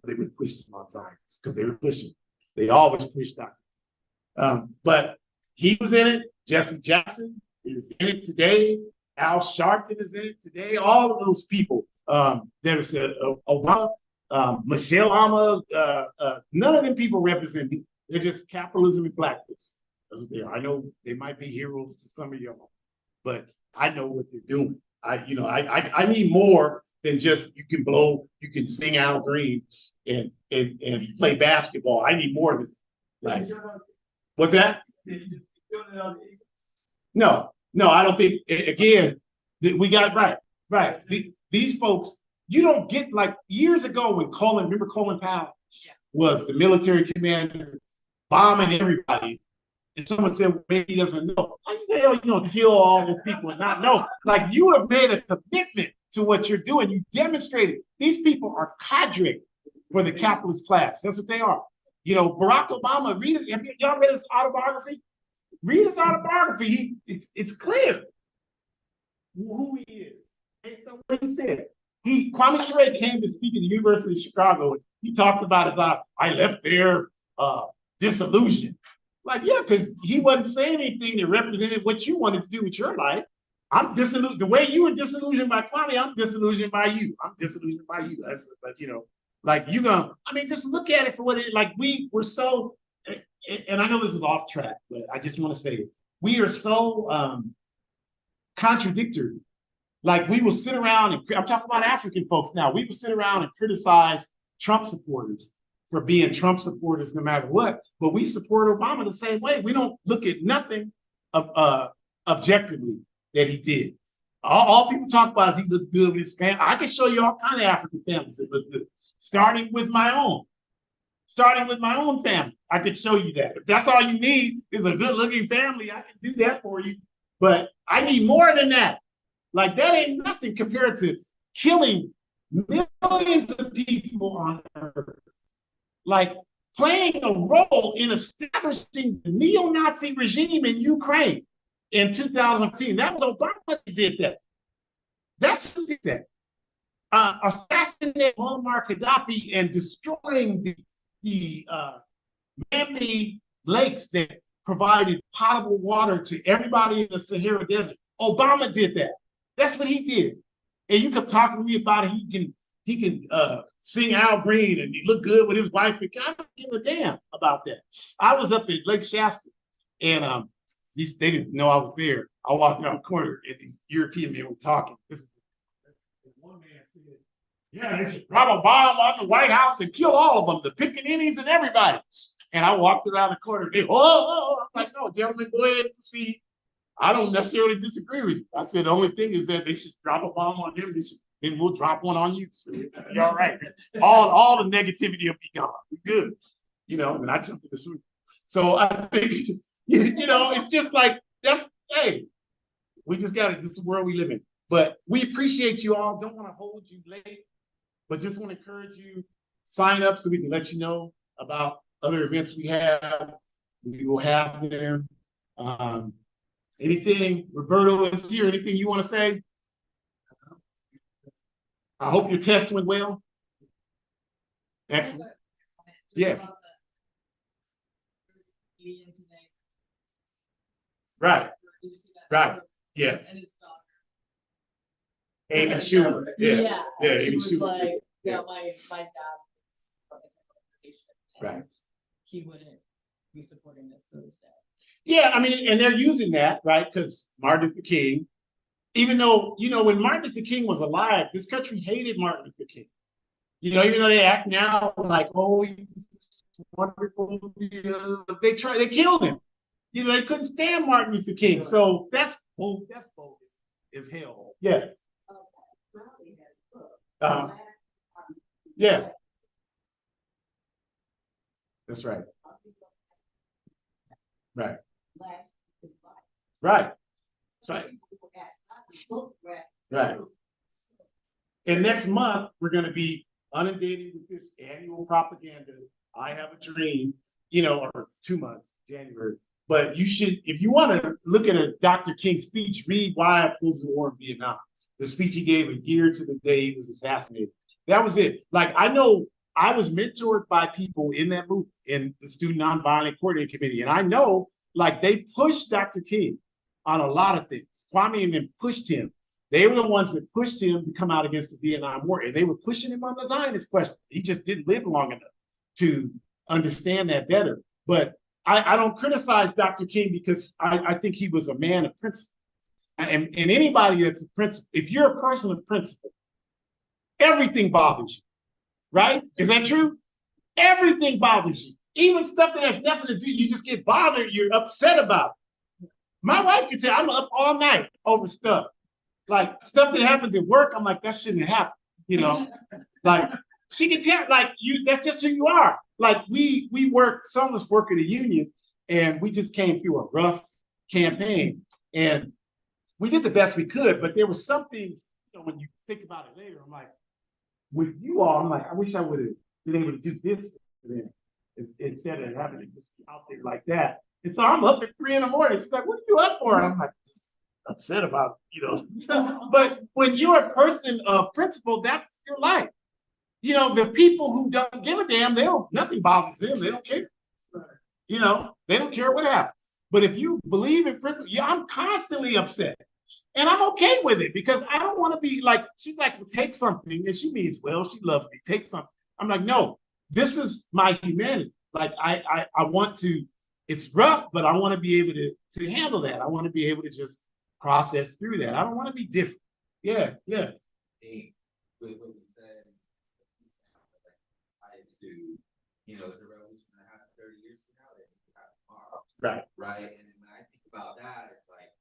They would have pushed him on Zionists because they were pushing. They always pushed Dr. But he was in it. Jesse Jackson is in it today. Al Sharpton is in it today. All of those people. There's Obama, Michelle Obama. None of them people represent me. They're just capitalism and blackness. That's what they are. I know they might be heroes to some of y'all, but I know what they're doing. I need more than just you can sing Al Green and play basketball. I need more than like. What's that? No, I don't think. Again, we got it right. These folks, you don't get like years ago when remember Colin Powell was the military commander, bombing everybody. And someone said, well, maybe he doesn't know. How the hell you don't kill all those people and not know? Like you have made a commitment to what you're doing. You demonstrated these people are cadre for the capitalist class. That's what they are. Barack Obama, have y'all read his autobiography? Read his autobiography. It's clear who he is based on what he said. Kwame Ture came to speak at the University of Chicago. And he talks about his I left there disillusioned. Like, yeah, because he wasn't saying anything that represented what you wanted to do with your life. I'm disillusioned. The way you were disillusioned by Kwame, I'm disillusioned by you. That's just look at it for what it is. Like we're so, and I know this is off track, but I just want to say it. We are so contradictory. Like we will sit around and I'm talking about African folks now. We will sit around and criticize Trump supporters for being Trump supporters no matter what, but we support Obama the same way. We don't look at nothing objectively that he did. All people talk about is he looks good with his family. I can show you all kind of African families that look good, starting with my own family. I could show you that. If that's all you need is a good-looking family, I can do that for you. But I need more than that. Like that ain't nothing compared to killing millions of people on Earth. Like playing a role in establishing the neo-Nazi regime in Ukraine in 2015. That was Obama that did that. That's who did that. Assassinating Muammar Gaddafi and destroying the man-made lakes that provided potable water to everybody in the Sahara Desert. Obama did that. That's what he did. And you kept talking to me about it. He can sing Al Green and he look good with his wife. I don't give a damn about that. I was up at Lake Shasta and they didn't know I was there. I walked around the corner and these European men were talking. One man said, yeah, they should drop a bomb on the White House and kill all of them, the pickaninnies and everybody. And I walked around the corner. They, I'm like, no, gentlemen, go ahead and see. I don't necessarily disagree with you. I said the only thing is that they should drop a bomb on them. Then we'll drop one on you. So it'll be all right. All the negativity will be gone. We're good. And I jumped in the swing. So I think, it's just like, hey, we just got it. This is the world we live in. But we appreciate you all. Don't want to hold you late, but just want to encourage you, sign up so we can let you know about other events we have. We will have them. Anything, Roberto is here, anything you want to say? I hope your test went well. Excellent. Yeah. Right. Yes. Amy Schumer. Yeah. Amy Schumer. Like, my dad. Right. He wouldn't be supporting this, so sad. Yeah, I mean, and they're using that, right? Because Martin Luther King, even though, when Martin Luther King was alive, this country hated Martin Luther King. Even though they act now like, oh, he's wonderful, they killed him. They couldn't stand Martin Luther King. So that's bold as hell. Yeah. Yeah. That's right. Right. Right. That's right. Right. And next month, we're going to be inundated with this annual propaganda. I have a dream, or 2 months, January. But you should, if you want to look at a Dr. King speech, read Why I Opposed the War in Vietnam. The speech he gave a year to the day he was assassinated. That was it. Like, I know I was mentored by people in that movement, in the Student Nonviolent Coordinating Committee. And I know, like, they pushed Dr. King on a lot of things. Kwame and them pushed him. They were the ones that pushed him to come out against the Vietnam War, and they were pushing him on the Zionist question. He just didn't live long enough to understand that better. But I don't criticize Dr. King because I think he was a man of principle. And anybody that's a principle, if you're a person of principle, everything bothers you, right? Is that true? Everything bothers you. Even stuff that has nothing to do, you just get bothered, you're upset about it. My wife can tell I'm up all night over stuff. Like stuff that happens at work, I'm like, that shouldn't happen, Like she can tell, like that's just who you are. Like we work, some of us work at a union, and we just came through a rough campaign. And we did the best we could, but there were some things, when you think about it later, I'm like, with you all, I'm like, I wish I would have been able to do this for them instead of having it just be out there like that. And so I'm up at 3 a.m. She's like, what are you up for? And I'm like, just upset about, But when you're a person of principle, that's your life. The people who don't give a damn, nothing bothers them. They don't care. They don't care what happens. But if you believe in principle, I'm constantly upset. And I'm okay with it because I don't want to be like, she's like, well, take something. And she means, well, she loves me. Take something. I'm like, no, this is my humanity. Like, I want to, it's rough, but I want to be able to handle that. I want to be able to just process through that. I don't want to be different. Yeah. Hey, with what you said, it's a revolution that happened 30 years from now that we have tomorrow. Right. Right. And when I think about that, it's like,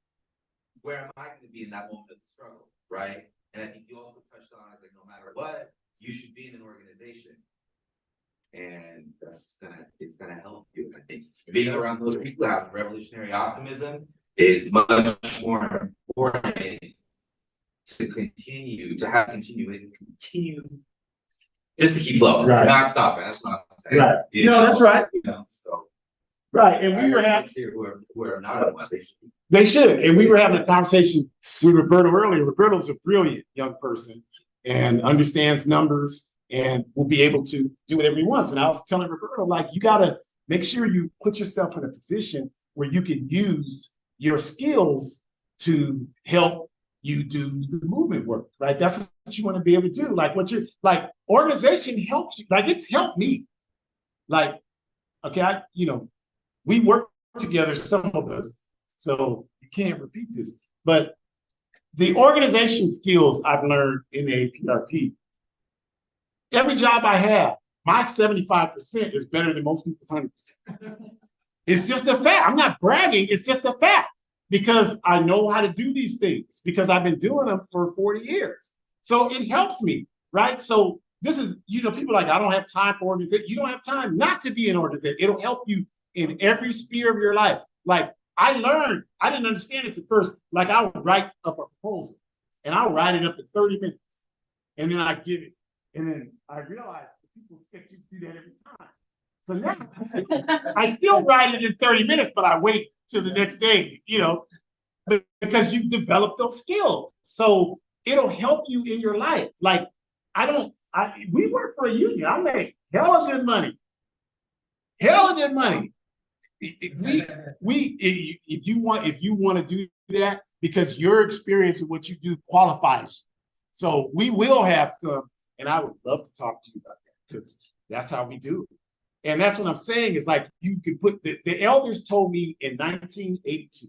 where am I going to be in that moment of the struggle? Right. And I think you also touched on, it's like, no matter what, you should be in an organization. And that's just it's gonna help you. I think being around those people who have revolutionary optimism is much more important to continue just to keep flowing, right. Not stopping. That's what I'm saying. Right. That's right. So right. And we were having here who are not on what they should. And we were having a conversation with Roberto earlier. Roberto's a brilliant young person and understands numbers and will be able to do whatever he wants. And I was telling Roberto, like, you got to make sure you put yourself in a position where you can use your skills to help you do the movement work, right? That's what you want to be able to do. Like, organization helps you. Like, it's helped me. Like, okay, we work together, some of us, so you can't repeat this. But the organization skills I've learned in the APRP, every job I have, my 75% is better than most people's 100%. It's just a fact. I'm not bragging. It's just a fact because I know how to do these things because I've been doing them for 40 years. So it helps me, right? So this is, people are like, I don't have time for organization. You don't have time not to be an organization. It'll help you in every sphere of your life. Like, I learned, I didn't understand this at first. Like, I would write up a proposal and I'll write it up in 30 minutes and then I give it. And then I realized people expect you to do that every time. So now I still write it in 30 minutes, but I wait till the next day, because you've developed those skills. So it'll help you in your life. Like, we work for a union. I make hella good money. If you want to do that, because your experience with what you do qualifies you. So we will have some. And I would love to talk to you about that because that's how we do it. And that's what I'm saying is like you can put the elders told me in 1982,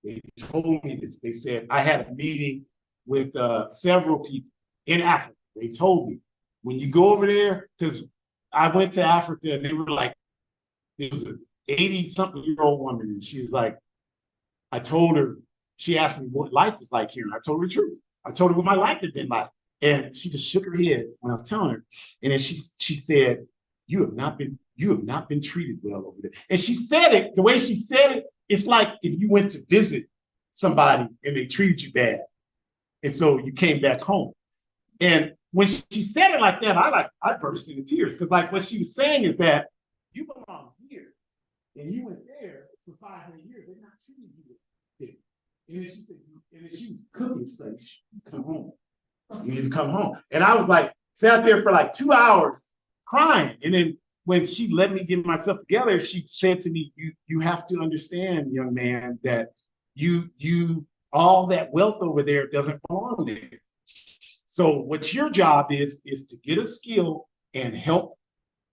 they told me this. They said I had a meeting with several people in Africa. They told me when you go over there, because I went to Africa and they were like, it was an 80-something-year-old woman, and she was like, I told her, she asked me what life was like here, and I told her the truth. I told her what my life had been like. And she just shook her head when I was telling her. And then she said, you have not been treated well over there. And she said it, the way she said it, it's like if you went to visit somebody and they treated you bad. And so you came back home. And when she said it like that, I burst into tears. Because like what she was saying is that you belong here. And you went there for 500 years. They're not treating you there. And then she said, and then she was cooking, so come home. You need to come home. And I was like, sat there for like 2 hours crying. And then when she let me get myself together, she said to me, you have to understand, young man, that you all that wealth over there doesn't belong there. So what your job is to get a skill and help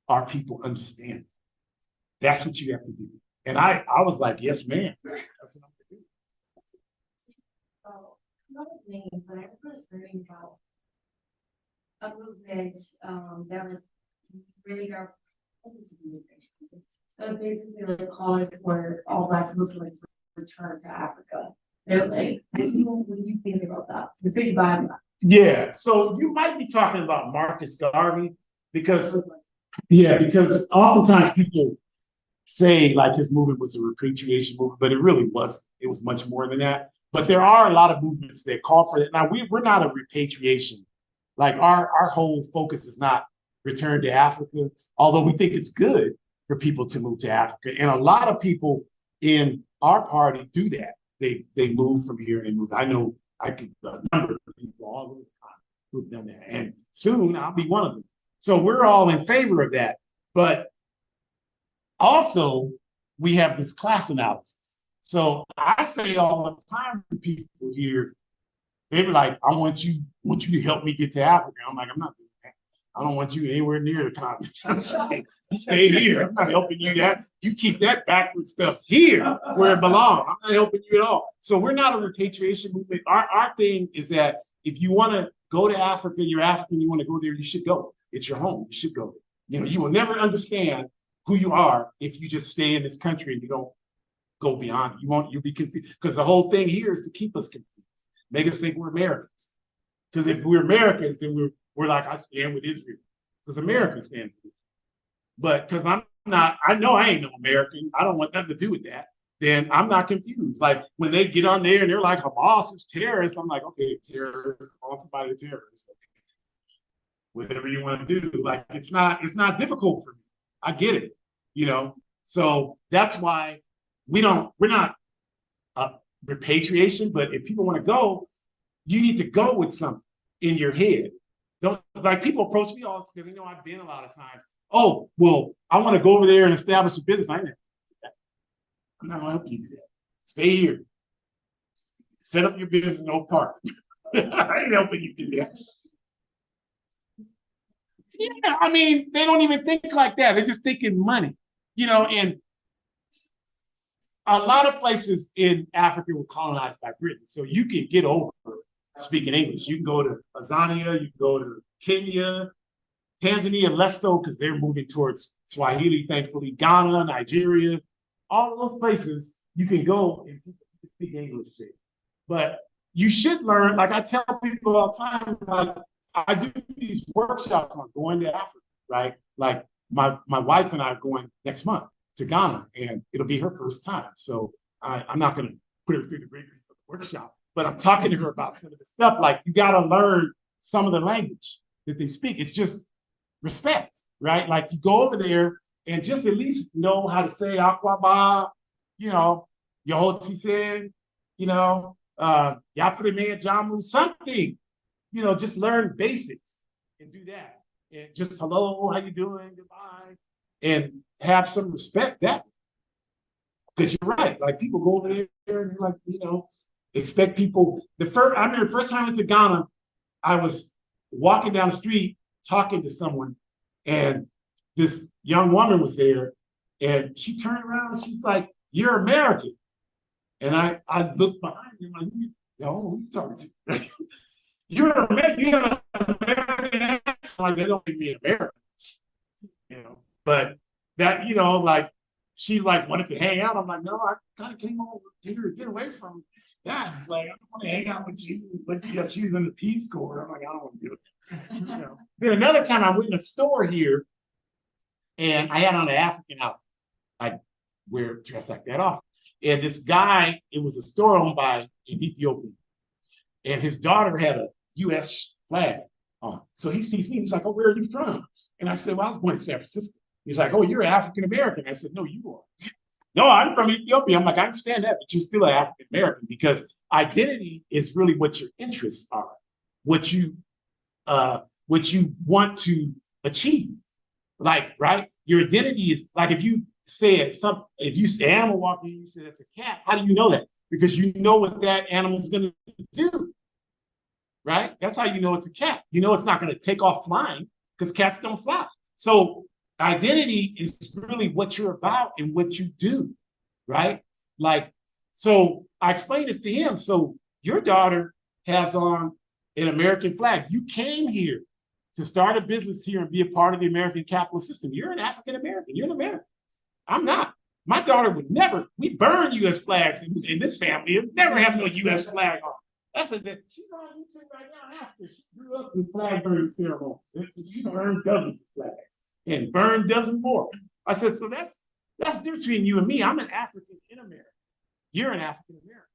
our people understand. That's what you have to do. And I was like, yes, ma'am. That's what I'm gonna do. Oh, not his name, but I remember hearing about a movement that was really our basically like calling for all Black movement to return to Africa. They're like, what do you think about that? You're pretty bad. Yeah, so you might be talking about Marcus Garvey because oftentimes people say like his movement was a repatriation movement, but it really wasn't. It was much more than that. But there are a lot of movements that call for that. Now we're not a repatriation. Like our whole focus is not return to Africa, although we think it's good for people to move to Africa. And a lot of people in our party do that. They move from here and move. I know I could a number of people all over the time who've done that. And soon I'll be one of them. So we're all in favor of that. But also, we have this class analysis. So I say all the time to people here, they were like, I want you to help me get to Africa. I'm like, I'm not doing that. I don't want you anywhere near the continent. Stay here. I'm not helping you that. You keep that backward stuff here where it belongs. I'm not helping you at all. So we're not a repatriation movement. Our thing is that if you want to go to Africa, you're African, you want to go there, you should go. It's your home. You should go there. You will never understand who you are if you just stay in this country and you don't go beyond it. You'll be confused. Because the whole thing here is to keep us confused. Make us think we're Americans. Because if we're Americans, then we're like, I stand with Israel. Because Americans stand with Israel. But because I know I ain't no American. I don't want nothing to do with that. Then I'm not confused. Like when they get on there and they're like, Hamas is terrorists. I'm like, okay, terrorists, call somebody a terrorist. Whatever you want to do. Like it's not difficult for me. I get it, So that's why we're not repatriation, but if people want to go, you need to go with something in your head. Don't like people approach me all because they know I've been a lot of times. Oh, well, I want to go over there and establish a business. I'm not gonna help you do that. Stay here. Set up your business in Oak Park. I ain't helping you do that. Yeah, I mean, they don't even think like that. They're just thinking money, and a lot of places in Africa were colonized by Britain. So you can get over speaking English. You can go to Tanzania, you can go to Kenya, Tanzania less so because they're moving towards Swahili, thankfully, Ghana, Nigeria, all of those places you can go and people can speak English there. But you should learn, like I tell people all the time, like I do these workshops on going to Africa, right? Like my wife and I are going next month to Ghana, and it'll be her first time. So I'm not going to put her through the rigors of the workshop, but I'm talking to her about some of the stuff. Like you got to learn some of the language that they speak. It's just respect, right? Like you go over there and just at least know how to say Aquaba, Yehoti Sen, Yafreme Jamu, something. Just learn basics and do that. And just hello, how you doing? Goodbye. And have some respect that way. Because you're right. Like people go over there and like, expect people. I remember the first time I went to Ghana, I was walking down the street talking to someone, and this young woman was there, and she turned around and she's like, "You're American." And I looked behind me, like, "No, who you talking to?" You're American, you have an American accent. Like, they don't make me American, you know. But that, you know, like, she like wanted to hang out. I'm like, no, I kind of came over here to get away from that. It's like, I don't want to hang out with you. But yeah, she's in the Peace Corps. I'm like, I don't want to do it. You know. Then another time I went in a store here and I had on an African outfit. I wear dress like that off. And this guy, it was a store owned by an Ethiopian. And his daughter had a US flag on. So he sees me and he's like, "Oh, where are you from?" And I said, "Well, I was born in San Francisco." He's like, "Oh, you're African American." I said, "No, you are." "No, I'm from Ethiopia." I'm like, "I understand that, but you're still an African American because identity is really what your interests are, what you want to achieve. Like, right? Your identity is like if you say if you say animal walking, you say that's a cat. How do you know that? Because you know what that animal's going to do, right? That's how you know it's a cat. You know it's not going to take off flying because cats don't fly. So identity is really what you're about and what you do, right? Like, so I explained this to him. So your daughter has on an American flag. You came here to start a business here and be a part of the American capitalist system. You're an African American. You're an American. I'm not. My daughter would never. We burn U.S. flags in this family. It'd never have no U.S. flag on. That's a. She's on YouTube right now. Ask her. She grew up with flag burning ceremonies. She burned dozens of flags and burned dozens more. I said, so that's the difference between you and me. I'm an African in America. You're an African American.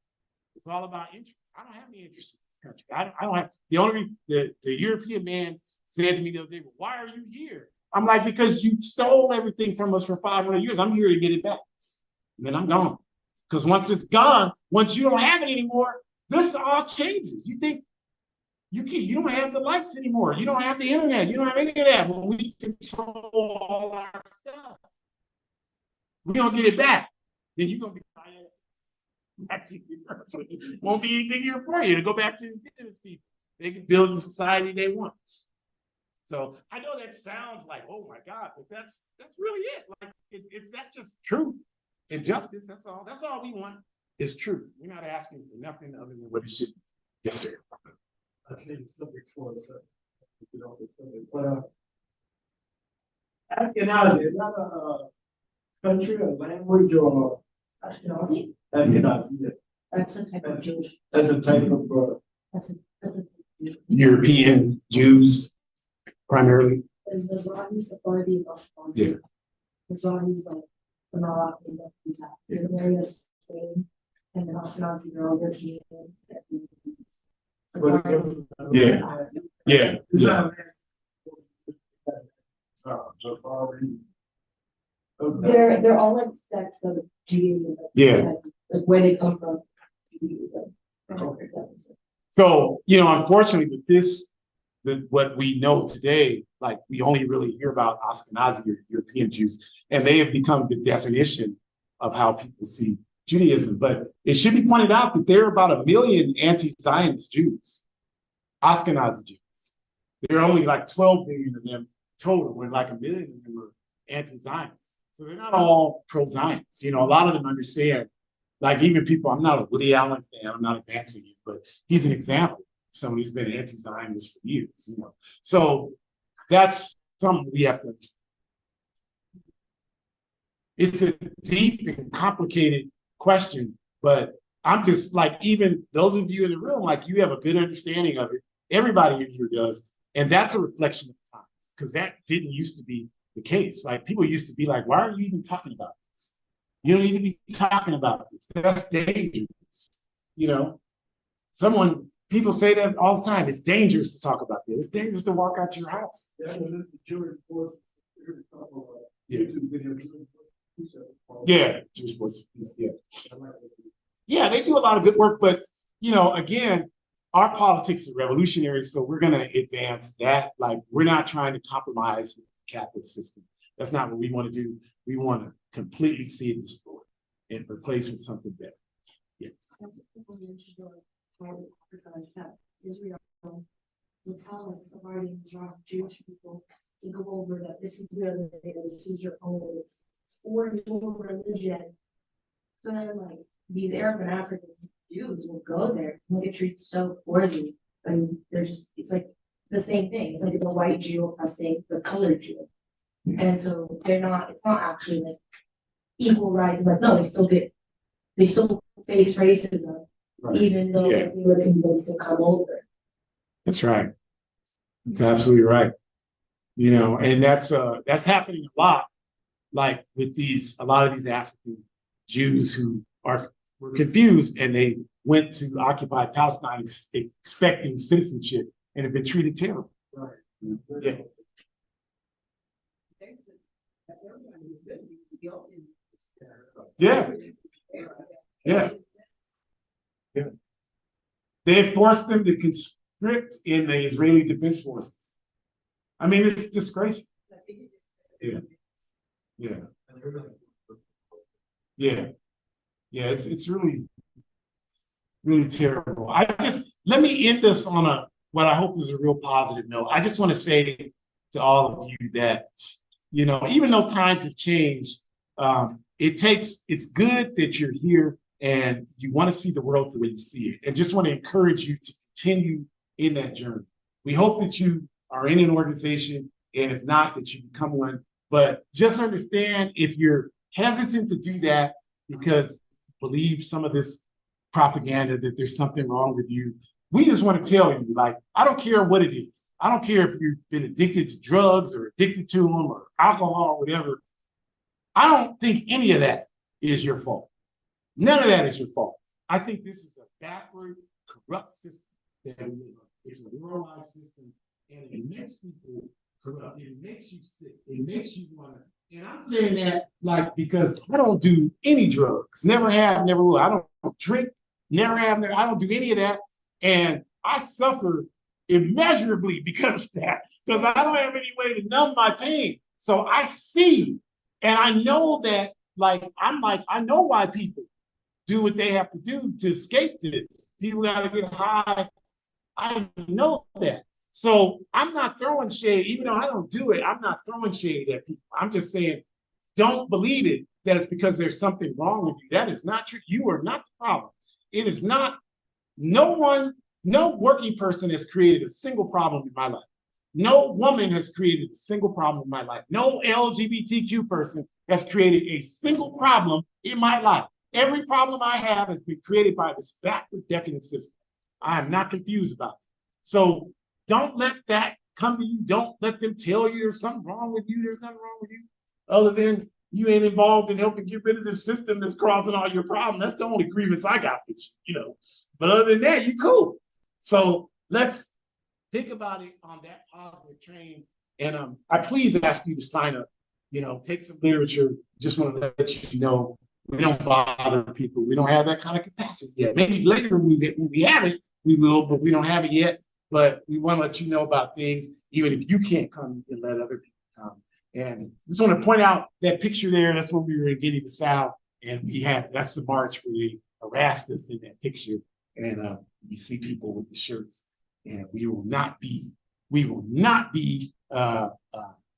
It's all about interest. I don't have any interest in this country. I don't have the only the European man said to me the other day, "Well, why are you here?" I'm like, because you stole everything from us for 500 years. I'm here to get it back. And then I'm gone. Because once it's gone, once you don't have it anymore, this all changes. You think you don't have the lights anymore. You don't have the internet. You don't have any of that. When we control all our stuff, we don't get it back. Then you're gonna be back to won't be anything here for you to go back to indigenous people. They can build the society they want. So I know that sounds like, oh my God, but that's really it. Like that's just truth and justice. That's all. That's all we want is truth. We're not asking for nothing other than what it should be. Yes, sir. I think it's subject for us. But Ashkenazi is that a country, a language, or Ashkenazi? Ashkenazi? Yeah. That's a type of Jewish. That's a type of. That's a European Jews primarily. There's the Mizrahi, Sephardi, and Ashkenazi. Yeah. Mizrahi's like the Moroccan that we have. They're very the same, and the Ashkenazi are all European. Yeah. Yeah. Yeah. They're all like sects of Judaism. Yeah. Like where they come from. Judaism. So, unfortunately, with this, what we know today, like we only really hear about Ashkenazi or European Jews, and they have become the definition of how people see Judaism. But it should be pointed out that there are about 1 million anti-Zionist Jews, Ashkenazi Jews. There are only like 12 million of them total, when like 1 million of them are anti-Zionists. So they're not all pro-Zionists. A lot of them understand, like even people, I'm not a Woody Allen fan, I'm not advancing it, but he's an example. Someone who's been anti-Zionist for years, So that's something we have to understand. It's a deep and complicated question, but I'm just like, even those of you in the room, like you have a good understanding of it. Everybody in here does. And that's a reflection of the times, because that didn't used to be the case. Like people used to be like, why are you even talking about this? You don't need to be talking about this. That's dangerous. People say that all the time. It's dangerous to talk about this. It's dangerous to walk out your house. Yeah, Jewish force. Yeah, Jewish Voice of Peace. Yeah. Yeah, they do a lot of good work, but again, our politics is revolutionary, so we're going to advance that. Like, we're not trying to compromise with the capitalist system. That's not what we want to do. We want to completely see it destroyed and replace with something better. Yeah. Israel, the talents of our Jewish people to go over that this is your religion, this is your own, it's for your religion. So then like these Arab and African Jews will go there and get treated so poorly. And they're just, it's like the same thing. It's like the white Jew oppressing the colored Jew. And so it's not actually like equal rights, like no, they still face racism, Right. even though Yeah. they were convinced to come over. That's right. That's absolutely right. You know, and that's happening a lot, like with a lot of these African Jews who were confused and they went to occupy Palestine expecting citizenship and have been treated terribly. Right. Yeah. Yeah. Yeah. Yeah. They forced them to conscript in the Israeli Defense Forces. I mean, it's disgraceful. Yeah. Yeah. Yeah. Yeah. It's really, really terrible. Let me end this on what I hope is a real positive note. I just want to say to all of you that, you know, even though times have changed, it's good that you're here and you want to see the world the way you see it. And just want to encourage you to continue in that journey. We hope that you are in an organization, and if not, that you become one. But just understand, if you're hesitant to do that because you believe some of this propaganda that there's something wrong with you, we just want to tell you, like, I don't care what it is. I don't care if you've been addicted to drugs or addicted to them or alcohol or whatever. I don't think any of that is your fault. None of that is your fault. I think this is a backward, corrupt system that we live in. It's a worldwide system, and it makes people corrupt. It makes you sick. It makes you want to. And I'm saying that like because I don't do any drugs. Never have, never will. I don't drink. Never have, never. I don't do any of that. And I suffer immeasurably because of that, because I don't have any way to numb my pain. So I see, and I know that, I know why people do what they have to do to escape this. People got to get high. I know that. So I'm not throwing shade, even though I don't do it, I'm not throwing shade at people. I'm just saying, don't believe it, that it's because there's something wrong with you. That is not true. You are not the problem. It is not. No working person has created a single problem in my life. No woman has created a single problem in my life. No LGBTQ person has created a single problem in my life. Every problem I have has been created by this backward, decadent system. I am not confused about it. So don't let that come to you. Don't let them tell you there's something wrong with you. There's nothing wrong with you, other than you ain't involved in helping get rid of this system that's causing all your problems. That's the only grievance I got with you, you know. But other than that, you cool. So let's think about it on that positive train. And I please ask you to sign up, you know, take some literature. Just want to let you know, we don't bother people. We don't have that kind of capacity yet. Maybe later when we have it, we will, but we don't have it yet. But we want to let you know about things, even if you can't come, you can let other people come. And just want to point out that picture there. That's when we were in Guinea-Bissau, and that's the march where they harassed us in that picture. And you see people with the shirts, and we will not be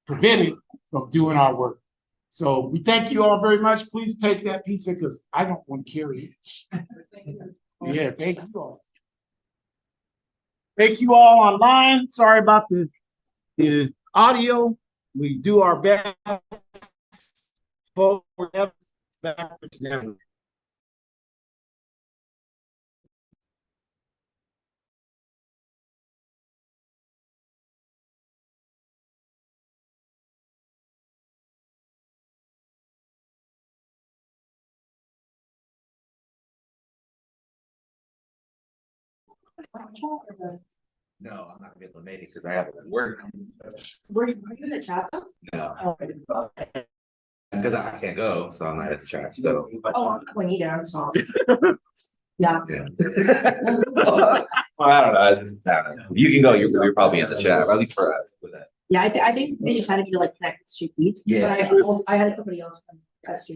prevented from doing our work. So we thank you all very much. Please take that pizza because I don't want to carry it. Yeah, thank you all. Thank you all online. Sorry about the audio. We do our best. Forward, backwards, never. No, I'm not gonna be able to make it because I have to work. Were you in the chat? No, because I can't go, so I'm not at the chat, so. Oh, I'm going either, I'm sorry. Yeah. Yeah. Well, I don't know, I don't know. You can go, you're probably in the chat, or at least for us with that. Yeah, I think they just had me to like connect with Street Beats. Yeah. But I had somebody else from SG